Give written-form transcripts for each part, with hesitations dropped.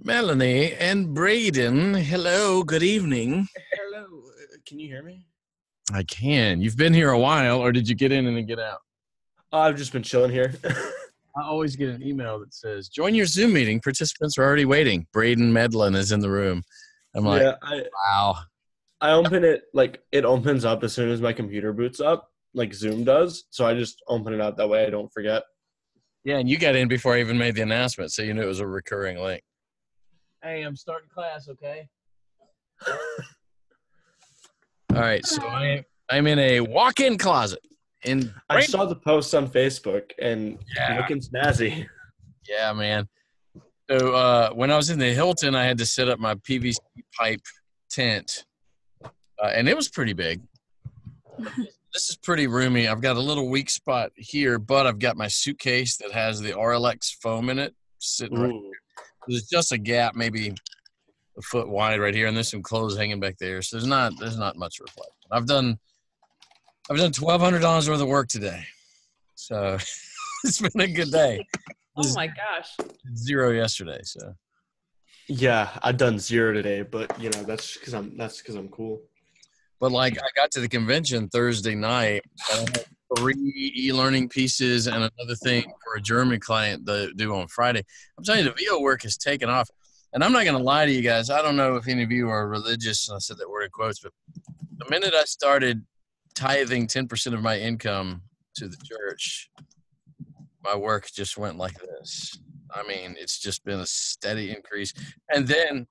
Melanie and Braden. Hello, good evening. Hello. Can you hear me? I can. You've been here a while, or did you get in and then get out? I've just been chilling here. I always get an email that says, join your Zoom meeting. Participants are already waiting. Braden Medlin is in the room. I'm like, yeah, wow. I open it, like, it opens up as soon as my computer boots up, like Zoom does. So I just open it up that way I don't forget. Yeah, and you got in before I even made the announcement, so you knew it was a recurring link. Hey, I'm starting class, okay? All right, so I'm in a walk-in closet. I saw the post on Facebook and looking snazzy. Yeah, man. So when I was in the Hilton, I had to set up my PVC pipe tent, and it was pretty big. This is pretty roomy. I've got a little weak spot here, but I've got my suitcase that has the RLX foam in it sitting right here. There's just a gap, maybe a foot wide right here, and there's some clothes hanging back there. So there's not much reflection. I've done $1,200 worth of work today, so it's been a good day. Oh my gosh! 0 yesterday. So yeah, I've done 0 today, but that's because I'm cool. But like, I got to the convention Thursday night, and I had 3 e-learning pieces and another thing for a German client to do on Friday. I'm telling you, the VO work has taken off. And I'm not going to lie to you guys. I don't know if any of you are religious, and I said that word in quotes, but the minute I started tithing 10% of my income to the church, my work just went like this. I mean, it's just been a steady increase. And then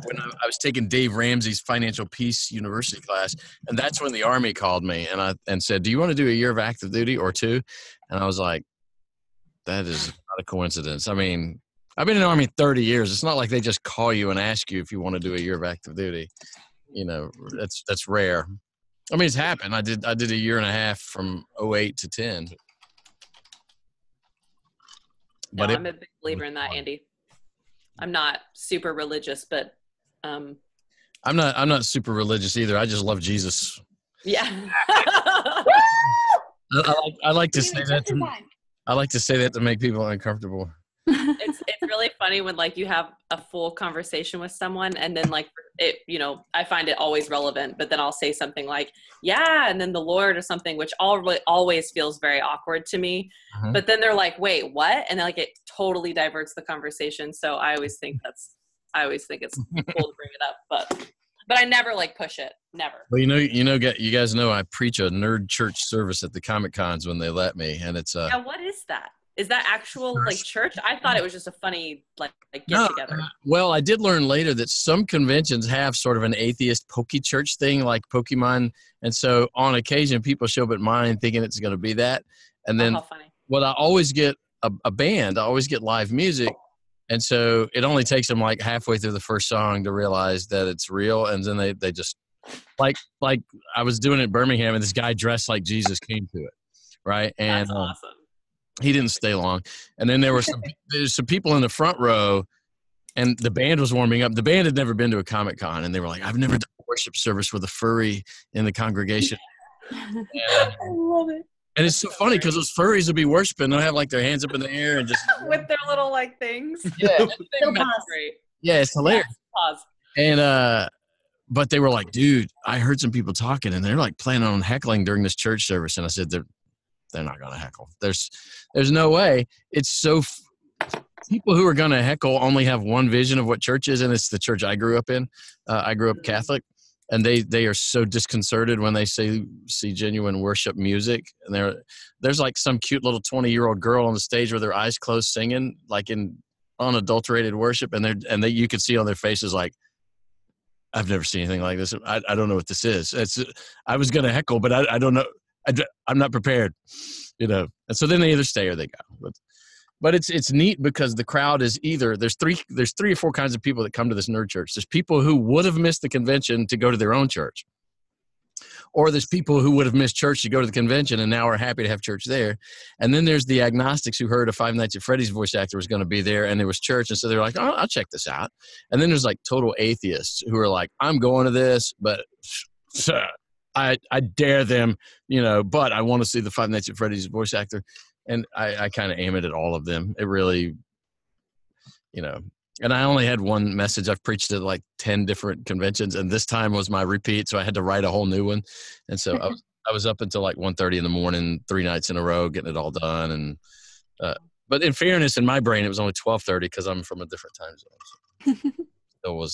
when I was taking Dave Ramsey's Financial Peace University class, and that's when the Army called me and said, do you want to do a year of active duty or 2? And I was like, that is not a coincidence. I mean, I've been in the Army 30 years. It's not like they just call you and ask you if you want to do a year of active duty. That's rare. I mean, it's happened. I did a year and a half from 08 to 10. But I'm a big believer in that, Andy. I'm not super religious, but I'm not super religious either. I just love Jesus. Yeah. I like to say that to make people uncomfortable. It's really funny when like you have a full conversation with someone and then like it, I find it always relevant, but then I'll say something like, yeah, and then the Lord or something, which always feels very awkward to me. Uh-huh. But then they're like, wait, what? And then like it totally diverts the conversation. So I always think it's cool to bring it up, but I never like push it. Never. Well, you guys know I preach a nerd church service at the Comic Cons when they let me, and it's yeah. What is that? Is that actual like church? I thought it was just a funny like get together. Well, I did learn later that some conventions have sort of an atheist pokey church thing like Pokemon. And so on occasion people show up at mine thinking it's going to be that. And then I always get a band, I always get live music. And so it only takes them like halfway through the first song to realize that it's real. And then they just like I was doing it in Birmingham and this guy dressed like Jesus came to it. Right. And that's awesome. He didn't stay long. And then there's some people in the front row and the band was warming up. The band had never been to a Comic Con and they were like, I've never done a worship service with a furry in the congregation. I love it. And it's so funny because those furries will be worshiping. They'll have like their hands up in the air and just with their little like things. Yeah. That's great. Yeah, it's hilarious. Yeah, pause. And but they were like, dude, I heard some people talking and they're like planning on heckling during this church service. And I said, they're not going to heckle. There's no way. It's so people who are going to heckle only have one vision of what church is, and it's the church I grew up in. I grew up Catholic, and they are so disconcerted when they see genuine worship music. And there's like some cute little 20-year-old girl on the stage with her eyes closed singing like in unadulterated worship, and you could see on their faces like, I've never seen anything like this. I don't know what this is. I was going to heckle, but I don't know. I'm not prepared, And so then they either stay or they go. But it's neat because the crowd is either there's 3 or 4 kinds of people that come to this nerd church. There's people who would have missed the convention to go to their own church, or there's people who would have missed church to go to the convention and now are happy to have church there. And then there's the agnostics who heard a Five Nights at Freddy's voice actor was going to be there and there was church, and so they're like, oh, I'll check this out. And then there's like total atheists who are like, I'm going to this, but I dare them, but I want to see the Five Nights at Freddy's voice actor. And I kind of aim it at all of them. It really, And I only had one message. I've preached at like 10 different conventions, and this time was my repeat. So I had to write a whole new one. And so I was up until like 1:30 in the morning, 3 nights in a row, getting it all done. And, but in fairness, in my brain, it was only 12:30 because I'm from a different time zone. So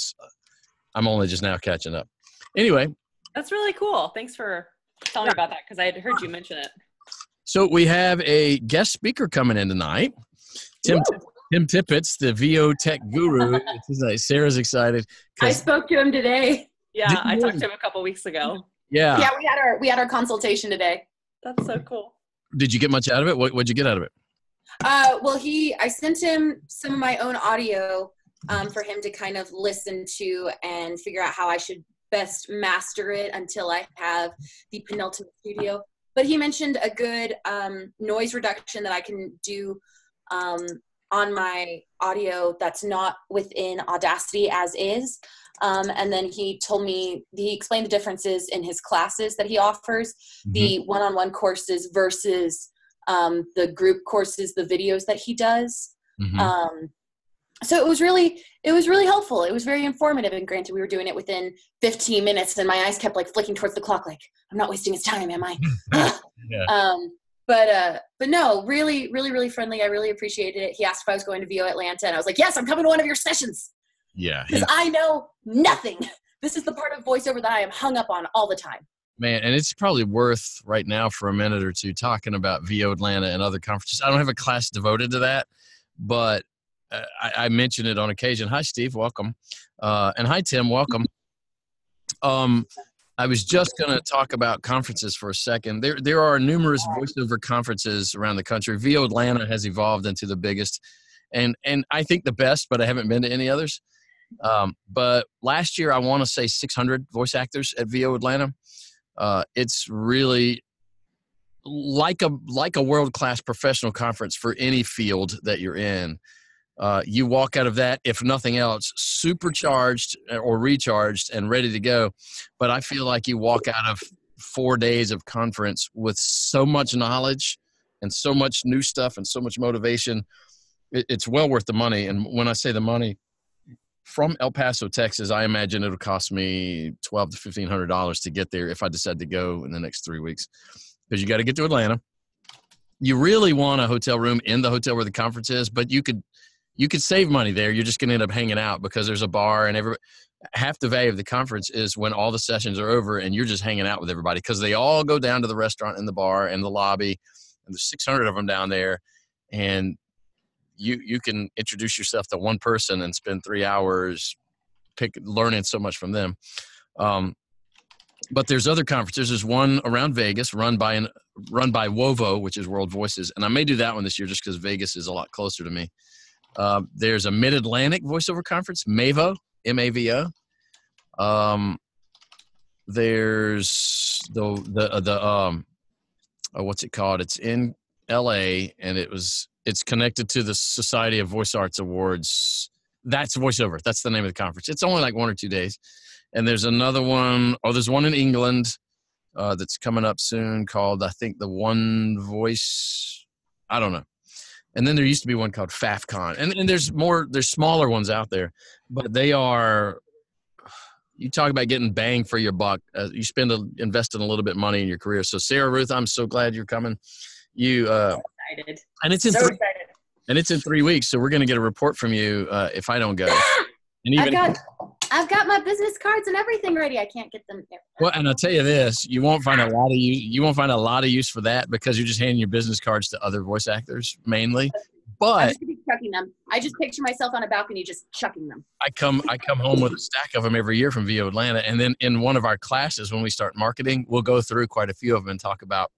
I'm only just now catching up. Anyway. That's really cool. Thanks for telling me about that, because I had heard you mention it. So we have a guest speaker coming in tonight. Tim Tippett, the VO Tech guru. Sarah's excited. I spoke to him today. Yeah, I talked to him a couple weeks ago. Yeah. Yeah, we had our consultation today. That's so cool. Did you get much out of it? What'd you get out of it? Well, I sent him some of my own audio for him to kind of listen to and figure out how I should best master it until I have the penultimate studio. But he mentioned a good noise reduction that I can do on my audio that's not within Audacity as is. And then he explained the differences in his classes that he offers, the one-on-one courses versus the group courses, the videos that he does. So it was really helpful. It was very informative. And granted, we were doing it within 15 minutes and my eyes kept like flicking towards the clock. Like, I'm not wasting his time, am I? Yeah. But no, really, really, really friendly. I really appreciated it. He asked if I was going to VO Atlanta and I was like, yes, I'm coming to one of your sessions. Yeah. Because I know nothing. This is the part of voiceover that I am hung up on all the time. Man, and it's probably worth right now for a minute or two talking about VO Atlanta and other conferences. I don't have a class devoted to that, but I mention it on occasion. Hi, Steve. Welcome. And hi, Tim. Welcome. I was just going to talk about conferences for a second. There are numerous voiceover conferences around the country. VO Atlanta has evolved into the biggest and I think the best, but I haven't been to any others. But last year, I want to say 600 voice actors at VO Atlanta. It's really like a world-class professional conference for any field that you're in. You walk out of that, if nothing else, supercharged or recharged and ready to go. But I feel like you walk out of 4 days of conference with so much knowledge and so much new stuff and so much motivation. It's well worth the money. And when I say the money, from El Paso, Texas, I imagine it'll cost me $1,200 to $1,500 to get there if I decide to go in the next 3 weeks. Because you got to get to Atlanta. You really want a hotel room in the hotel where the conference is, but you could save money there. You're just going to end up hanging out because there's a bar and half the value of the conference is when all the sessions are over and you're just hanging out with everybody because they all go down to the restaurant and the bar and the lobby, and there's 600 of them down there, and you can introduce yourself to one person and spend 3 hours learning so much from them. But there's other conferences. There's one around Vegas run by WOVO, which is World Voices, and I may do that one this year just because Vegas is a lot closer to me. There's a Mid-Atlantic voiceover conference, MAVO, M-A-V-O. There's what's it called? It's in LA and it's connected to the Society of Voice Arts Awards. That's voiceover. That's the name of the conference. It's only like 1 or 2 days. And there's another one. Oh, there's one in England that's coming up soon called, I think, the One Voice. I don't know. And then there used to be one called FAFCon. And there's smaller ones out there, but they are, you talk about getting bang for your buck. You investing a little bit of money in your career. So Sarah Ruth, I'm so glad you're coming. Excited. And it's in So excited. And it's in 3 weeks. So we're going to get a report from you if I don't go. And I've got my business cards and everything ready. I can't get them there. Well, and I'll tell you this, you won't find a lot of use for that because you're just handing your business cards to other voice actors mainly. I'm But just gonna be chucking them. I just picture myself on a balcony just chucking them. I come home with a stack of them every year from VO Atlanta. And then in one of our classes, when we start marketing, we'll go through quite a few of them and talk about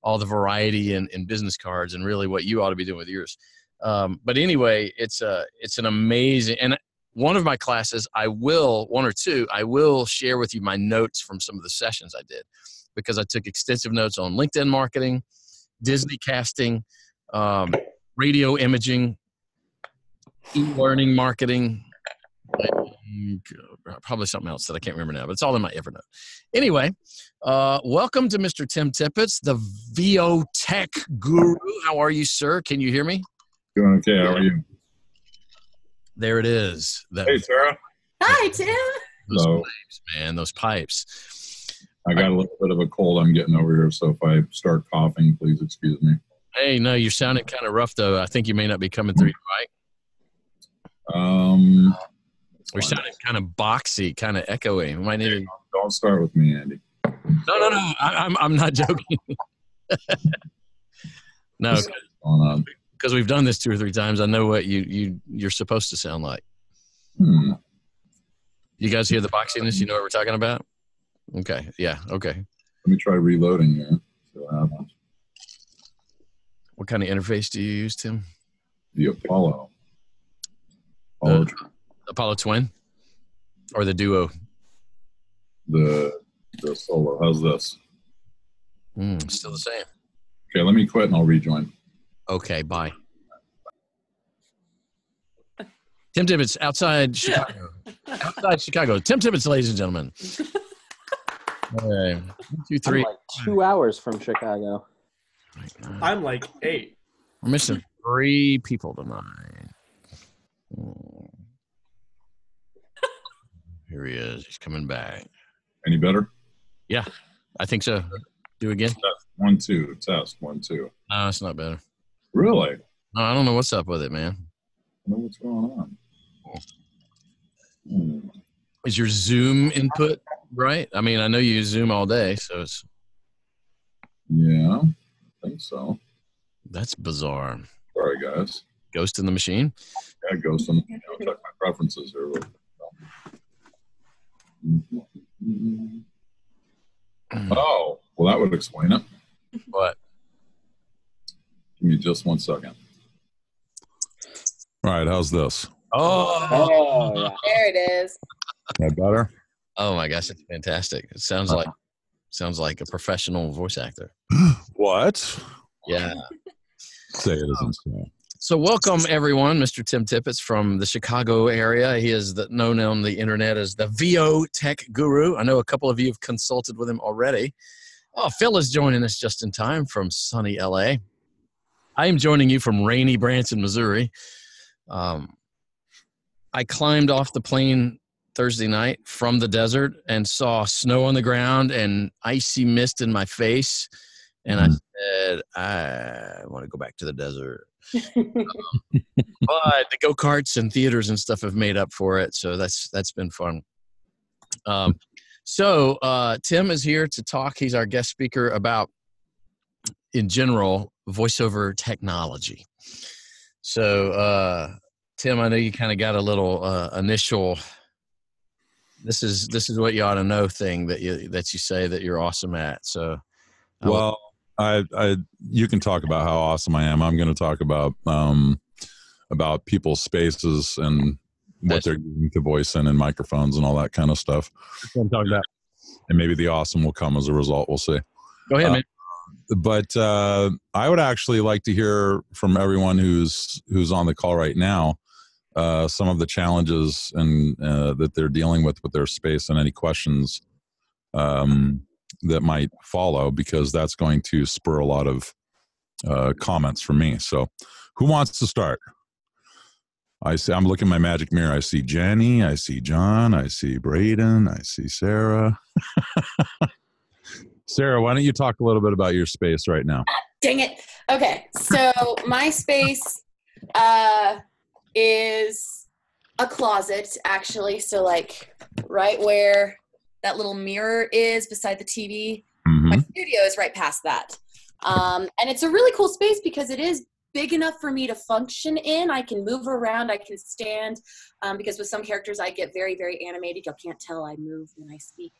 all the variety in business cards and really what you ought to be doing with yours. But anyway, it's an amazing, and one of my classes, one or two, I will share with you my notes from some of the sessions I did because I took extensive notes on LinkedIn marketing, Disney casting, radio imaging, e-learning marketing, and probably something else that I can't remember now, but it's all in my Evernote. Anyway, welcome to Mr. Tim Tippett, the VO Tech guru. How are you, sir? Can you hear me? Doing okay. How are you? There it is. Hey, Sarah. Hi, Tim. Those Hello. pipes, man. Those pipes. I got a little bit of a cold I'm getting over here, so if I start coughing, please excuse me. Hey, no, you're sounding kind of rough, though. I think you may not be coming through right. We're sounding kind of boxy, kind of echoey. We might need to... Don't start with me, Andy. No. I'm not joking. No, What's going on? because we've done this 2 or 3 times. I know what you're supposed to sound like. Hmm. You guys hear the boxiness? You know what we're talking about? Okay. Yeah. Okay. Let me try reloading here. See what happens. What kind of interface do you use, Tim? The Apollo. Apollo Twin or the Duo? The Solo. How's this? Still the same. Okay, let me quit and I'll rejoin. Okay. Bye. Tim Tibbetts outside Chicago. Outside Chicago. Tim Tibbetts, ladies and gentlemen. All right. 1, 2, 3. I'm like 2 hours from Chicago. I'm like 8. We're missing 3 people tonight. Here he is. He's coming back. Any better? Yeah, I think so. Do again. Test 1, 2. Test 1, 2. No, it's not better. Really? No, I don't know what's up with it, man. I don't know what's going on. Hmm. Is your Zoom input right? I mean, I know you use Zoom all day, so it's Yeah, I think so. that's bizarre. Sorry, guys. Ghost in the machine. Yeah, Ghost. I'll check my preferences here. Oh, well, that would explain it. What? Give me just 1 second. All right, how's this? Oh, Oh, yeah. There it is. That better? oh my gosh, it's fantastic. It sounds like a professional voice actor. What? Yeah. Say it isn't so. So welcome everyone, Mr. Tim Tippett from the Chicago area. He is known on the internet as the VO Tech Guru. I know a couple of you have consulted with him already. Oh, Phil is joining us just in time from sunny LA. I am joining you from rainy Branson, Missouri. I climbed off the plane Thursday night from the desert and saw snow on the ground and icy mist in my face. And I said, I want to go back to the desert. But the go-karts and theaters and stuff have made up for it. So that's been fun. So Tim is here to talk. He's our guest speaker about, in general, voiceover technology. So Tim, I know you kind of got a little initial, this is what you ought to know thing that you say that you're awesome at. So well, you can talk about how awesome I am. I'm going to talk about people's spaces and what they're using to voice in and microphones and all that kind of stuff. That's what I'm talking about. And maybe the awesome will come as a result. We'll see. Go ahead, man. But I would actually like to hear from everyone who's on the call right now, some of the challenges and that they're dealing with their space and any questions that might follow, because that's going to spur a lot of comments from me. So who wants to start? I'm looking at my magic mirror. I see Jenny, I see John, I see Braden, I see Sarah. Sarah, why don't you talk a little bit about your space right now? Dang it. Okay. So my space is a closet, actually. So like right where that little mirror is beside the TV, my studio is right past that. And it's a really cool space because it is big enough for me to function in. I can move around, I can stand, because with some characters I get very, very animated. You can't tell I move when I speak.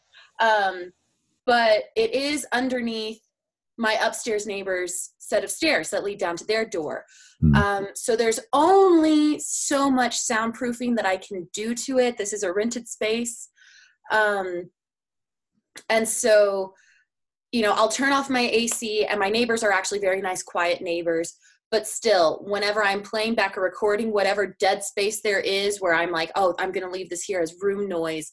But it is underneath my upstairs neighbor's set of stairs that lead down to their door. So there's only so much soundproofing that I can do to it. This is a rented space. And so, you know, I'll turn off my AC, and my neighbors are actually very nice, quiet neighbors. But still, whenever I'm playing back a recording, whatever dead space there is where I'm like, oh, I'm going to leave this here as room noise,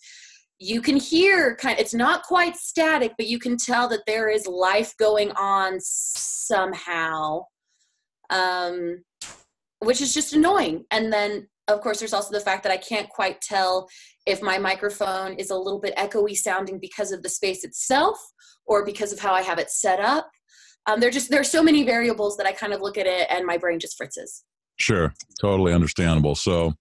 you can hear it's not quite static, but you can tell that there is life going on somehow, which is just annoying. And then of course, there's also the fact that I can't quite tell if my microphone is a little bit echoey sounding because of the space itself or because of how I have it set up. There's so many variables that I kind of look at it and my brain just fritzes. Sure, totally understandable. So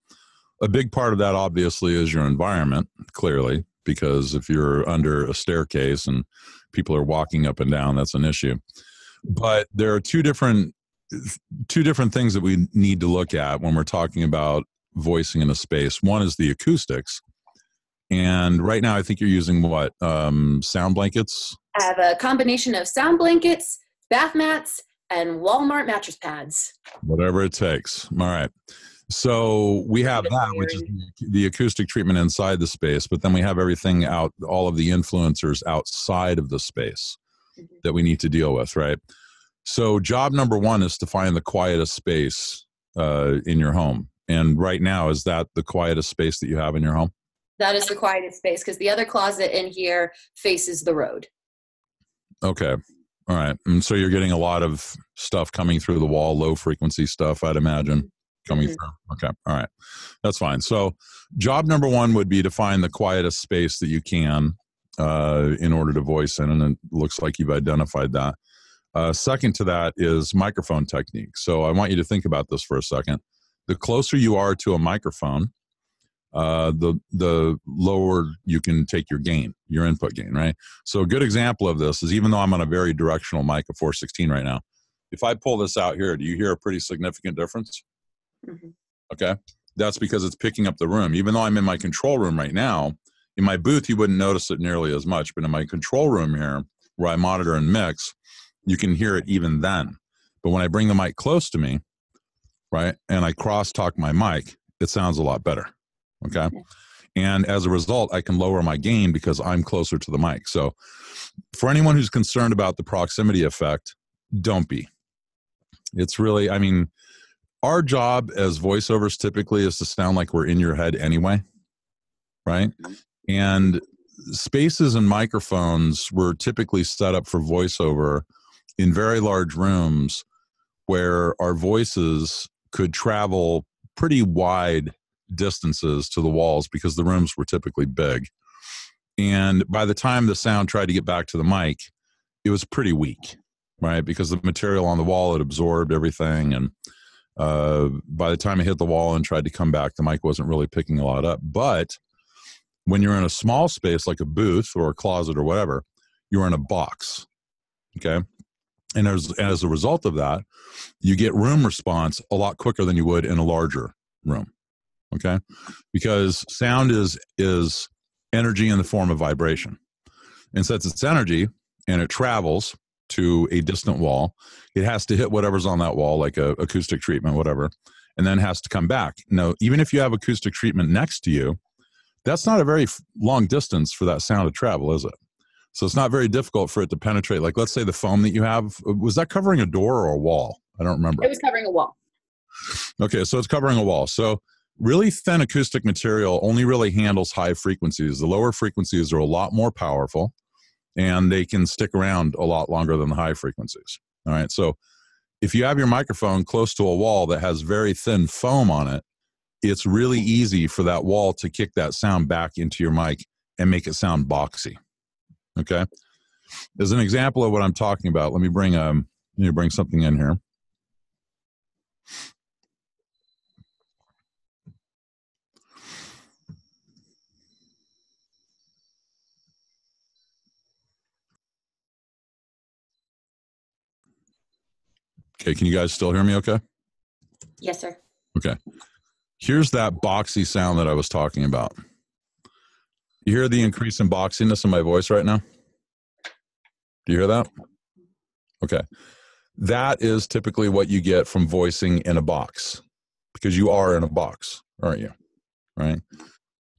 a big part of that obviously is your environment, clearly, because if you're under a staircase and people are walking up and down, that's an issue. But there are two different things that we need to look at when we're talking about voicing in a space. One is the acoustics. And right now, I think you're using what? Sound blankets? I have a combination of sound blankets, bath mats, and Walmart mattress pads. Whatever it takes. All right. So we have that, which is the acoustic treatment inside the space, but then we have everything out, all of the influencers outside of the space that we need to deal with, right? So job number one is to find the quietest space in your home. And right now, is that the quietest space that you have in your home? That is the quietest space because the other closet in here faces the road. Okay. All right. And so you're getting a lot of stuff coming through the wall, low frequency stuff, I'd imagine, coming through. Okay. All right. That's fine. So job number one would be to find the quietest space that you can in order to voice in. And it looks like you've identified that. Second to that is microphone technique. So I want you to think about this for a second. The closer you are to a microphone, the lower you can take your gain, your input gain, right? So a good example of this is, even though I'm on a very directional mic of 416 right now, if I pull this out here, do you hear a pretty significant difference? Mm-hmm. Okay. That's because it's picking up the room. Even though I'm in my control room right now, in my booth, you wouldn't notice it nearly as much, but in my control room here, where I monitor and mix, you can hear it even then. But when I bring the mic close to me, right, and I cross-talk my mic, it sounds a lot better, okay? And as a result, I can lower my gain because I'm closer to the mic. So for anyone who's concerned about the proximity effect, don't be. It's really, I mean, our job as voiceovers typically is to sound like we're in your head anyway, right? And spaces and microphones were typically set up for voiceover in very large rooms where our voices could travel pretty wide distances to the walls because the rooms were typically big. And by the time the sound tried to get back to the mic, it was pretty weak, right? Because the material on the wall had absorbed everything. And by the time it hit the wall and tried to come back, the mic wasn't really picking a lot up. But when you're in a small space like a booth or a closet or whatever, you're in a box, okay? And as a result of that, you get room response a lot quicker than you would in a larger room, okay? Because sound is energy in the form of vibration. And since it's energy and it travels to a distant wall, it has to hit whatever's on that wall, like a acoustic treatment, whatever, and then has to come back. Now, even if you have acoustic treatment next to you, that's not a very long distance for that sound to travel, is it? So it's not very difficult for it to penetrate. Like, let's say the foam that you have, was that covering a door or a wall? I don't remember. It was covering a wall. Okay, so it's covering a wall. So really thin acoustic material only really handles high frequencies. The lower frequencies are a lot more powerful, and they can stick around a lot longer than the high frequencies. All right, so if you have your microphone close to a wall that has very thin foam on it, it's really easy for that wall to kick that sound back into your mic and make it sound boxy. Okay. As an example of what I'm talking about, let me bring something in here. Okay, can you guys still hear me okay? Yes, sir. Okay. Here's that boxy sound that I was talking about. You hear the increase in boxiness in my voice right now? Do you hear that? Okay. That is typically what you get from voicing in a box, because you are in a box, aren't you? Right?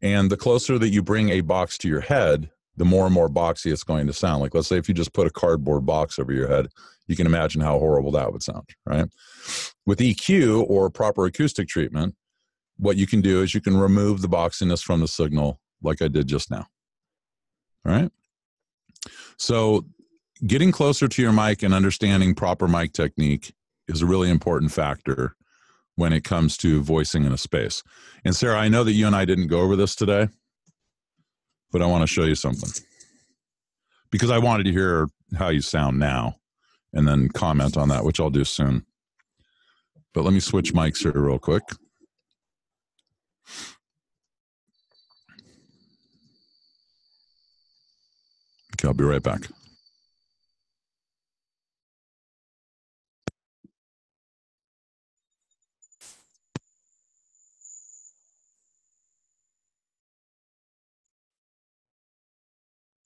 And the closer that you bring a box to your head, the more and more boxy it's going to sound. Like, let's say if you just put a cardboard box over your head, you can imagine how horrible that would sound, right? With EQ or proper acoustic treatment, what you can do is you can remove the boxiness from the signal like I did just now. All right. So getting closer to your mic and understanding proper mic technique is a really important factor when it comes to voicing in a space. And Sarah, I know that you and I didn't go over this today, but I want to show you something because I wanted to hear how you sound now and then comment on that, which I'll do soon. But let me switch mics here real quick. Okay, I'll be right back.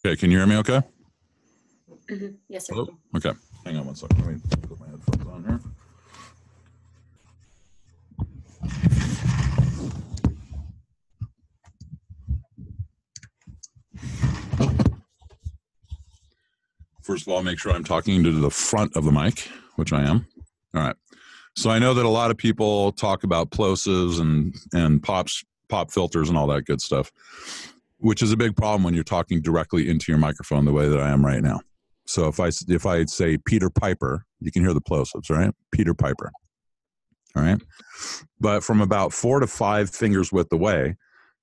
Okay, can you hear me okay? Mhm. Yes, sir. Hello? Okay, hang on one second. Let me put my headphones on here. First of all, make sure I'm talking to the front of the mic, which I am. All right. So I know that a lot of people talk about plosives and pop filters and all that good stuff, which is a big problem when you're talking directly into your microphone the way that I am right now. So if I say Peter Piper, you can hear the plosives, right? Peter Piper. All right. But from about 4 to 5 fingers width away,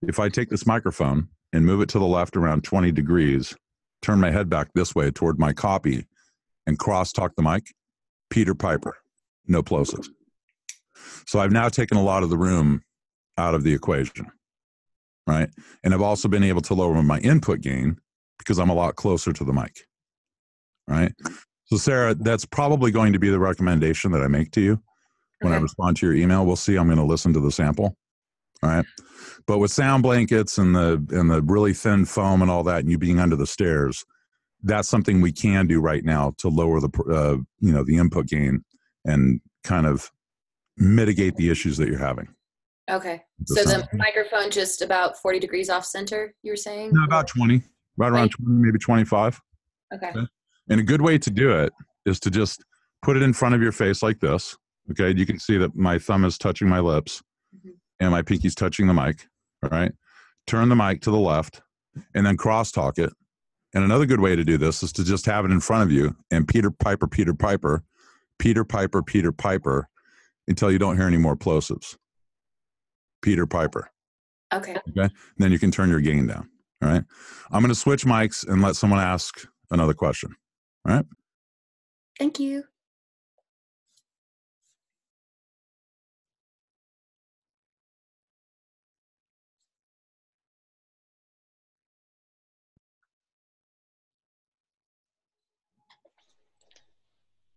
if I take this microphone and move it to the left around 20 degrees, turn my head back this way toward my copy and cross-talk the mic, Peter Piper, no plosives. So I've now taken a lot of the room out of the equation, right? And I've also been able to lower my input gain because I'm a lot closer to the mic, right? So Sarah, that's probably going to be the recommendation that I make to you when I respond to your email. We'll see. I'm going to listen to the sample. All right. But with sound blankets and the really thin foam and all that, and you being under the stairs, that's something we can do right now to lower the the input gain and kind of mitigate the issues that you're having. Okay. So the microphone just about 40 degrees off center, you were saying? No, about 20, right around 20, maybe 25. Okay. And a good way to do it is to just put it in front of your face like this. Okay. You can see that my thumb is touching my lips and my pinky's touching the mic. All right. Turn the mic to the left and then crosstalk it. And another good way to do this is to just have it in front of you and Peter Piper, Peter Piper, Peter Piper, Peter Piper, until you don't hear any more plosives. Peter Piper. Okay. Okay. And then you can turn your gain down. All right. I'm going to switch mics and let someone ask another question. All right. Thank you.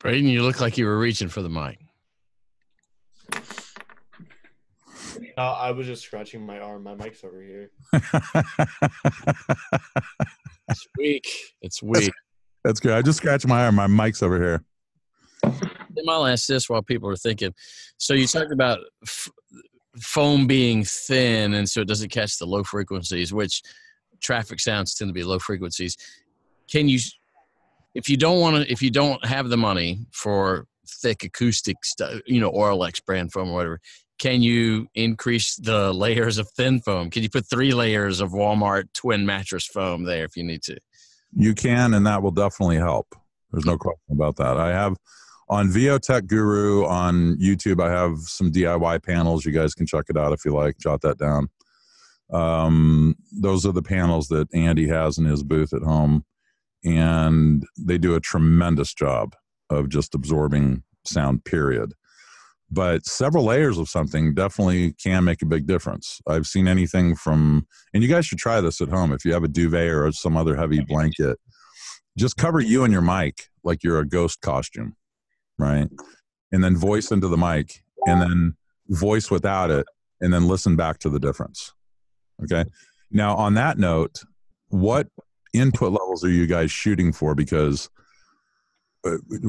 Braden, you look like you were reaching for the mic. I was just scratching my arm. My mic's over here. It's weak. It's weak. That's good. I just scratched my arm. My mic's over here. I'll ask this while people are thinking. So you talked about foam being thin, and so it doesn't catch the low frequencies, which traffic sounds tend to be low frequencies. Can you, if you don't have the money for thick acoustic stuff, Auralex brand foam or whatever, can you increase the layers of thin foam? Can you put 3 layers of Walmart twin mattress foam there if you need to? You can, and that will definitely help. There's no question about that. I have on VO Tech Guru on YouTube, I have some DIY panels. You guys can check it out if you like. Jot that down. Those are the panels that Andy has in his booth at home, and they do a tremendous job of just absorbing sound, period. But several layers of something definitely can make a big difference. I've seen anything from, and you guys should try this at home. If you have a duvet or some other heavy blanket, just cover you and your mic like you're a ghost costume, right? And then voice into the mic and then voice without it and then listen back to the difference. Okay. Now on that note, what input levels are you guys shooting for? Because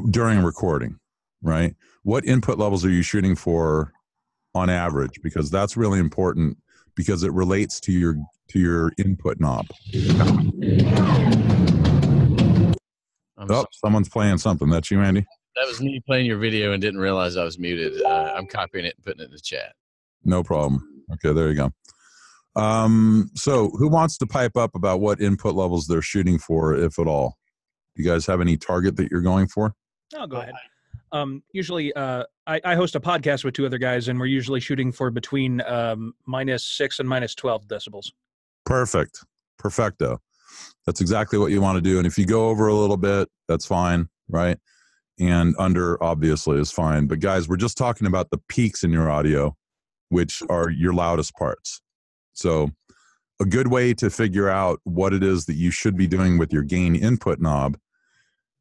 during recording, right? What input levels are you shooting for on average? Because that's really important because it relates to your input knob. Someone's playing something. That's you, Andy? That was me playing your video and didn't realize I was muted. I'm copying it and putting it in the chat. No problem. Okay, there you go. So who wants to pipe up about what input levels they're shooting for, if at all? You guys have any target that you're going for? I'll go ahead. Usually, I host a podcast with two other guys, and we're usually shooting for between -6 and -12 decibels. Perfect. Perfecto. That's exactly what you want to do. And if you go over a little bit, that's fine, right? And under, obviously, is fine. But guys, we're just talking about the peaks in your audio, which are your loudest parts. So a good way to figure out what it is that you should be doing with your gain input knob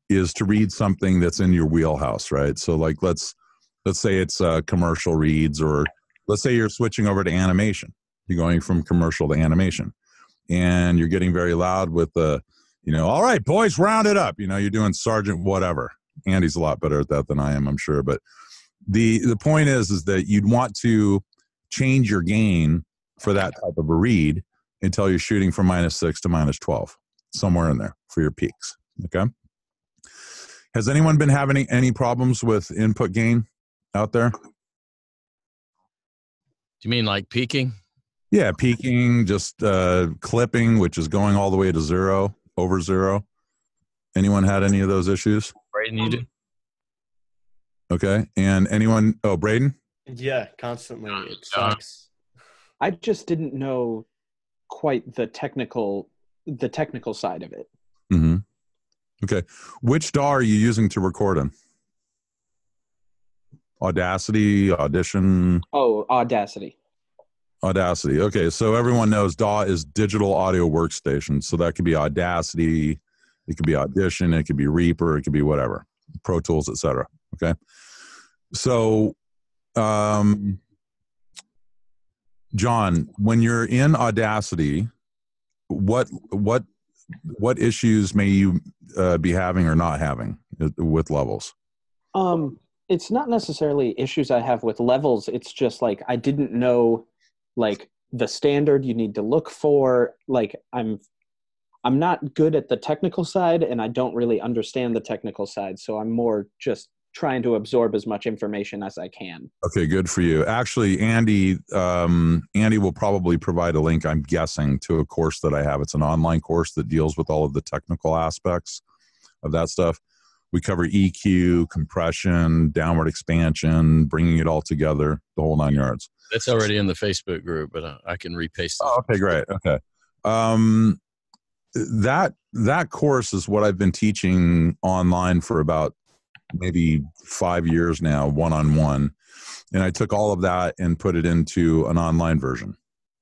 is to read something that's in your wheelhouse, right? So like let's say it's commercial reads, or let's say you're switching over to animation. You're going from commercial to animation, and you're getting very loud with the, all right, boys, round it up. You're doing Sergeant whatever. Andy's a lot better at that than I am, I'm sure. But the point is that you'd want to change your gain for that type of a read until you're shooting from -6 to -12, somewhere in there for your peaks. Okay. Has anyone been having any problems with input gain out there? Do you mean like peaking? Yeah, peaking, just clipping, which is going all the way to zero, over zero. Anyone had any of those issues? Braden, you do? Okay. And anyone? Oh, Braden? Yeah, constantly. It sucks. I just didn't know quite the technical side of it. Mm-hmm. Okay. Which DAW are you using to record in? Audacity, Audition? Oh, Audacity. Audacity. Okay. So everyone knows DAW is digital audio workstation. So that could be Audacity, it could be Audition, it could be Reaper, it could be whatever, Pro Tools, etc. Okay. So, John, when you're in Audacity, what issues may you be having or not having with levels? It's not necessarily issues I have with levels. It's just like I didn't know like the standard you need to look for. Like I'm not good at the technical side, and I don't really understand the technical side. So I'm more just trying to absorb as much information as I can. Okay, good for you. Actually, Andy will probably provide a link, I'm guessing, to a course that I have. It's an online course that deals with all of the technical aspects of that stuff. We cover EQ, compression, downward expansion, bringing it all together, the whole 9 yards. That's already in the Facebook group, but I can repaste it. Oh, okay, great. Okay. That course is what I've been teaching online for about maybe 5 years now, one-on-one. And I took all of that and put it into an online version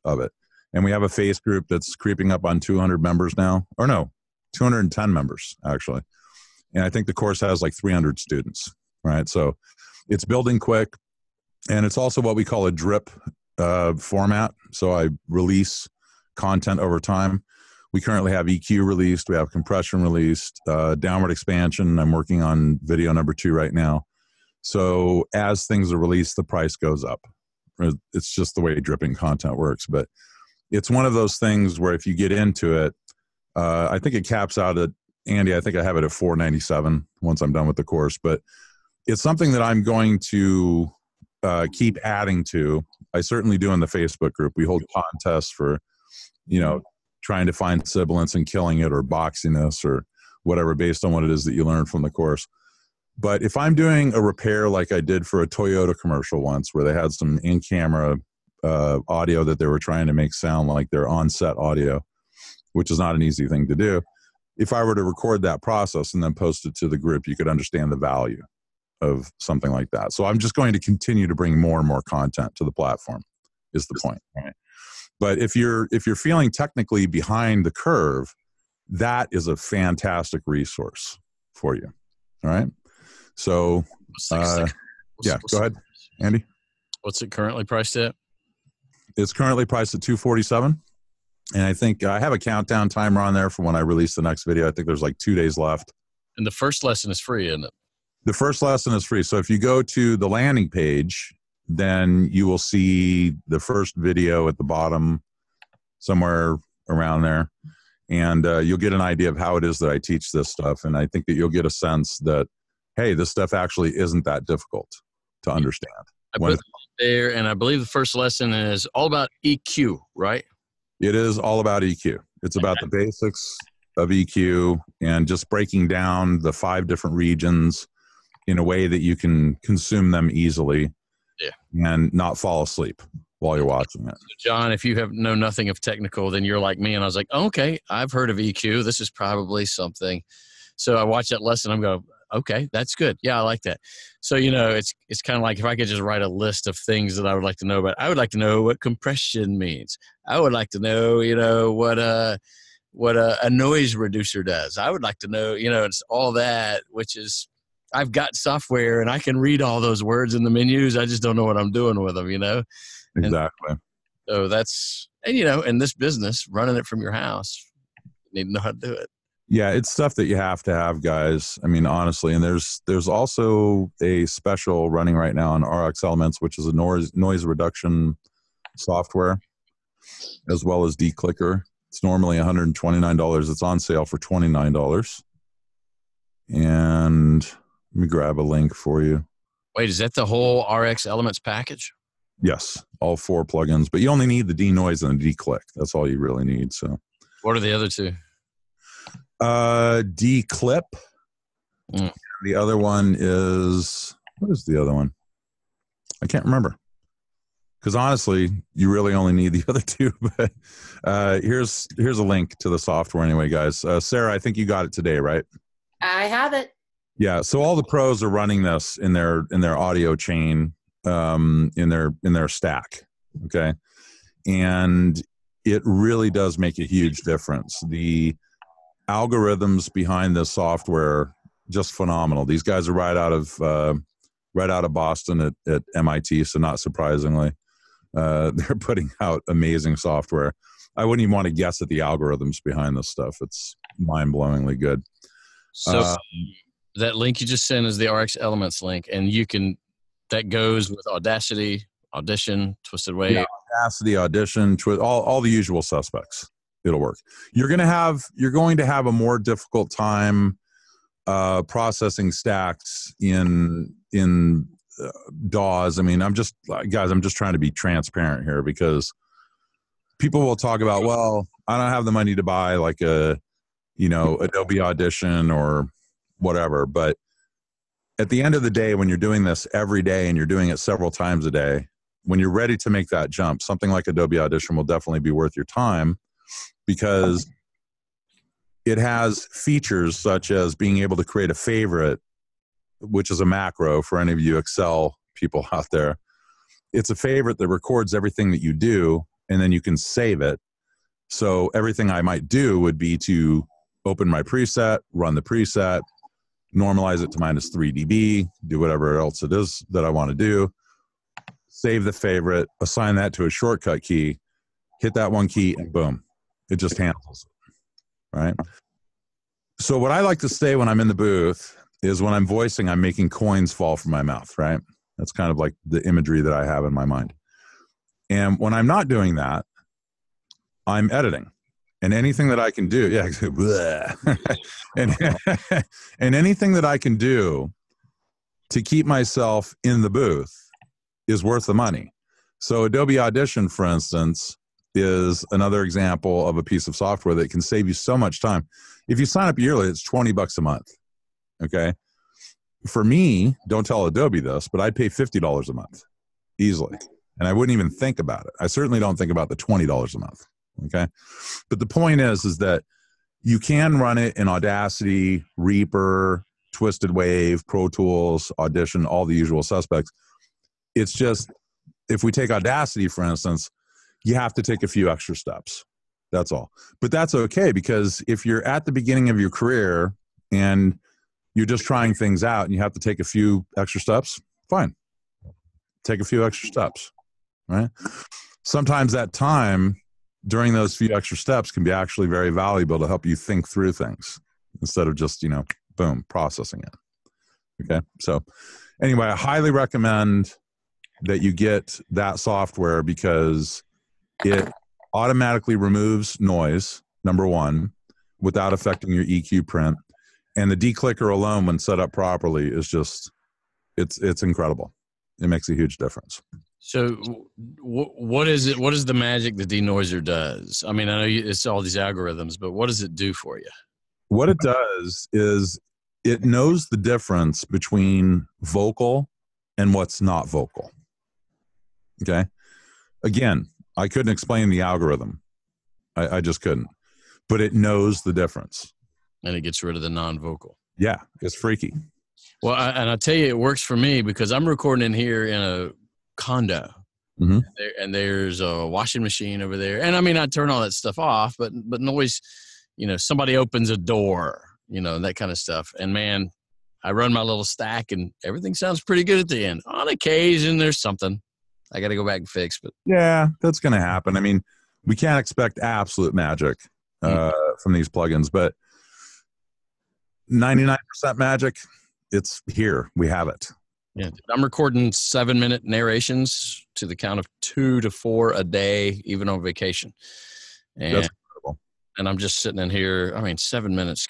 of it. And we have a face group that's creeping up on 200 members now. Or no, 210 members, actually. And I think the course has like 300 students, right? So it's building quick. And it's also what we call a drip format. So I release content over time. We currently have EQ released. We have compression released, downward expansion. I'm working on video number 2 right now. So as things are released, the price goes up. It's just the way dripping content works. But it's one of those things where if you get into it, I think it caps out at, Andy, I think I have it at $497 once I'm done with the course. But it's something that I'm going to keep adding to. I certainly do in the Facebook group. We hold contests for, trying to find sibilance and killing it, or boxiness, or whatever, based on what it is that you learn from the course. But if I'm doing a repair like I did for a Toyota commercial once, where they had some in-camera audio that they were trying to make sound like their on-set audio, which is not an easy thing to do. If I were to record that process and then post it to the group, you could understand the value of something like that. So I'm just going to continue to bring more and more content to the platform, is the point, right? But if you're feeling technically behind the curve, that is a fantastic resource for you. All right. So, yeah, go ahead, Andy. What's it currently priced at? It's currently priced at $247. And I think I have a countdown timer on there for when I release the next video. I think there's like 2 days left. And the first lesson is free, isn't it? The first lesson is free. So if you go to the landing page, then you will see the first video at the bottom, somewhere around there. And you'll get an idea of how it is that I teach this stuff. And I think that you'll get a sense that, hey, this stuff actually isn't that difficult to understand. I put it there, and I believe the first lesson is all about EQ, right? It is all about EQ. It's about the basics of EQ and just breaking down the 5 different regions in a way that you can consume them easily and not fall asleep while you're watching it. So John, if you know nothing of technical, then you're like me. And I was like, okay, I've heard of EQ. This is probably something. So I watched that lesson. I'm going, okay, that's good. Yeah, I like that. So, it's kind of like if I could just write a list of things that I would like to know about. I would like to know what compression means. I would like to know, what a noise reducer does. I would like to know, it's all that, which is, I've got software and I can read all those words in the menus. I just don't know what I'm doing with them, Exactly. And so that's, and in this business, running it from your house, you need to know how to do it. Yeah, it's stuff that you have to have, guys. I mean, honestly, and there's also a special running right now on RX Elements, which is a noise reduction software, as well as Declicker. It's normally $129. It's on sale for $29. And let me grab a link for you. Wait, is that the whole RX Elements package? Yes, all 4 plugins, but you only need the denoise and the declick. That's all you really need. So, what are the other 2? Declip. The other one is, what is the other one? I can't remember. Because honestly, you really only need the other 2. But here's a link to the software anyway, guys. Sarah, I think you got it today, right? I have it. Yeah. So all the pros are running this in their audio chain, in their stack. Okay. And it really does make a huge difference. The algorithms behind this software, just phenomenal. These guys are right out of Boston at MIT. So not surprisingly, they're putting out amazing software. I wouldn't even want to guess at the algorithms behind this stuff. It's mind-blowingly good. So that link you just sent is the RX Elements link, and that goes with Audacity, Audition, Twisted Wave. Yeah, Audacity, Audition, all the usual suspects. It'll work. You're going to have a more difficult time processing stacks in DAWs. I mean, I'm just trying to be transparent here, because people will talk about, well, I don't have the money to buy like Adobe Audition or whatever. But at the end of the day, when you're doing this every day and you're doing it several times a day, when you're ready to make that jump, something like Adobe Audition will definitely be worth your time, because it has features such as being able to create a favorite, which is a macro for any of you Excel people out there. It's a favorite that records everything that you do, and then you can save it. So everything I might do would be to open my preset, run the preset, normalize it to -3 dB, do whatever else it is that I want to do, save the favorite, assign that to a shortcut key, hit that one key, and boom, it just handles it, right? So what I like to say when I'm in the booth is, when I'm voicing, I'm making coins fall from my mouth, right? That's kind of like the imagery that I have in my mind. And when I'm not doing that, I'm editing. And anything that I can do, and anything that I can do to keep myself in the booth is worth the money. So Adobe Audition, for instance, is another example of a piece of software that can save you so much time. If you sign up yearly, it's $20 a month. Okay. For me, don't tell Adobe this, but I'd pay $50 a month easily. And I wouldn't even think about it. I certainly don't think about the $20 a month. Okay. But the point is that you can run it in Audacity, Reaper, Twisted Wave, Pro Tools, Audition, all the usual suspects. It's just, if we take Audacity, for instance, you have to take a few extra steps. That's all. But that's okay, because if you're at the beginning of your career and you're just trying things out and you have to take a few extra steps, fine. Take a few extra steps, right? Sometimes that time during those few extra steps can be actually very valuable to help you think through things instead of just, boom, processing it. Okay. So anyway, I highly recommend that you get that software, because it automatically removes noise, number one, without affecting your EQ print. And the declicker alone, when set up properly, is just, it's incredible. It makes a huge difference. So what is it? What is the magic the denoiser does? I mean, I know it's all these algorithms, but what does it do for you? What it does is it knows the difference between vocal and what's not vocal. Okay. Again, I couldn't explain the algorithm. I just couldn't. But it knows the difference. And it gets rid of the non-vocal. Yeah, it's freaky. Well, and I'll tell you, it works for me because I'm recording in here in a condo. Mhm. And there's a washing machine over there. And I mean, I turn all that stuff off, but noise, somebody opens a door, that kind of stuff. And man, I run my little stack and everything sounds pretty good at the end. On occasion, there's something I got to go back and fix. But yeah, that's going to happen. I mean, we can't expect absolute magic from these plugins, but 99% magic, it's here. We have it. Yeah, I'm recording 7-minute narrations to the count of 2 to 4 a day, even on vacation. And, That's incredible. And I'm just sitting in here. I mean, 7 minutes,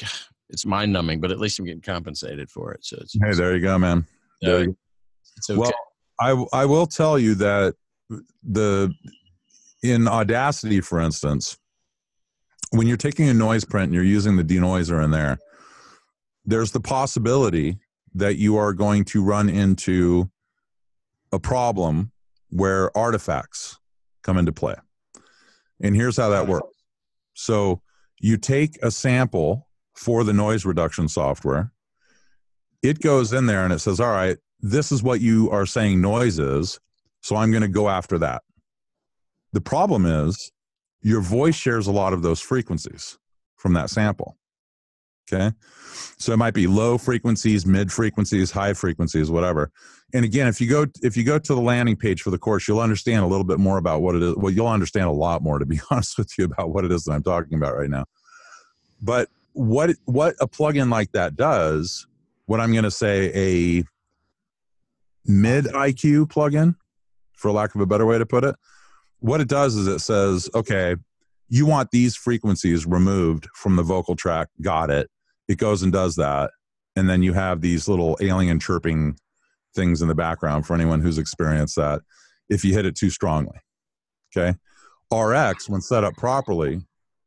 it's mind numbing, but at least I'm getting compensated for it. So Hey, there you go, man. There you go. It's okay. Well, I will tell you that in Audacity, for instance, when you're taking a noise print and you're using the denoiser in there, there's the possibility that you are going to run into a problem where artifacts come into play. And here's how that works. So you take a sample for the noise reduction software. It goes in there and it says, all right, this is what you are saying noise is, so I'm going to go after that. The problem is your voice shares a lot of those frequencies from that sample. Okay. So it might be low frequencies, mid frequencies, high frequencies, whatever. And again, if you go to the landing page for the course, you'll understand a little bit more about what it is. Well, you'll understand a lot more, to be honest with you, about what it is that I'm talking about right now. But what a plugin like that does, what I'm going to say a mid IQ plugin, for lack of a better way to put it, what it does is it says, okay, you want these frequencies removed from the vocal track. Got it. It goes and does that. And then you have these little alien chirping things in the background for anyone who's experienced that if you hit it too strongly. Okay. RX, when set up properly,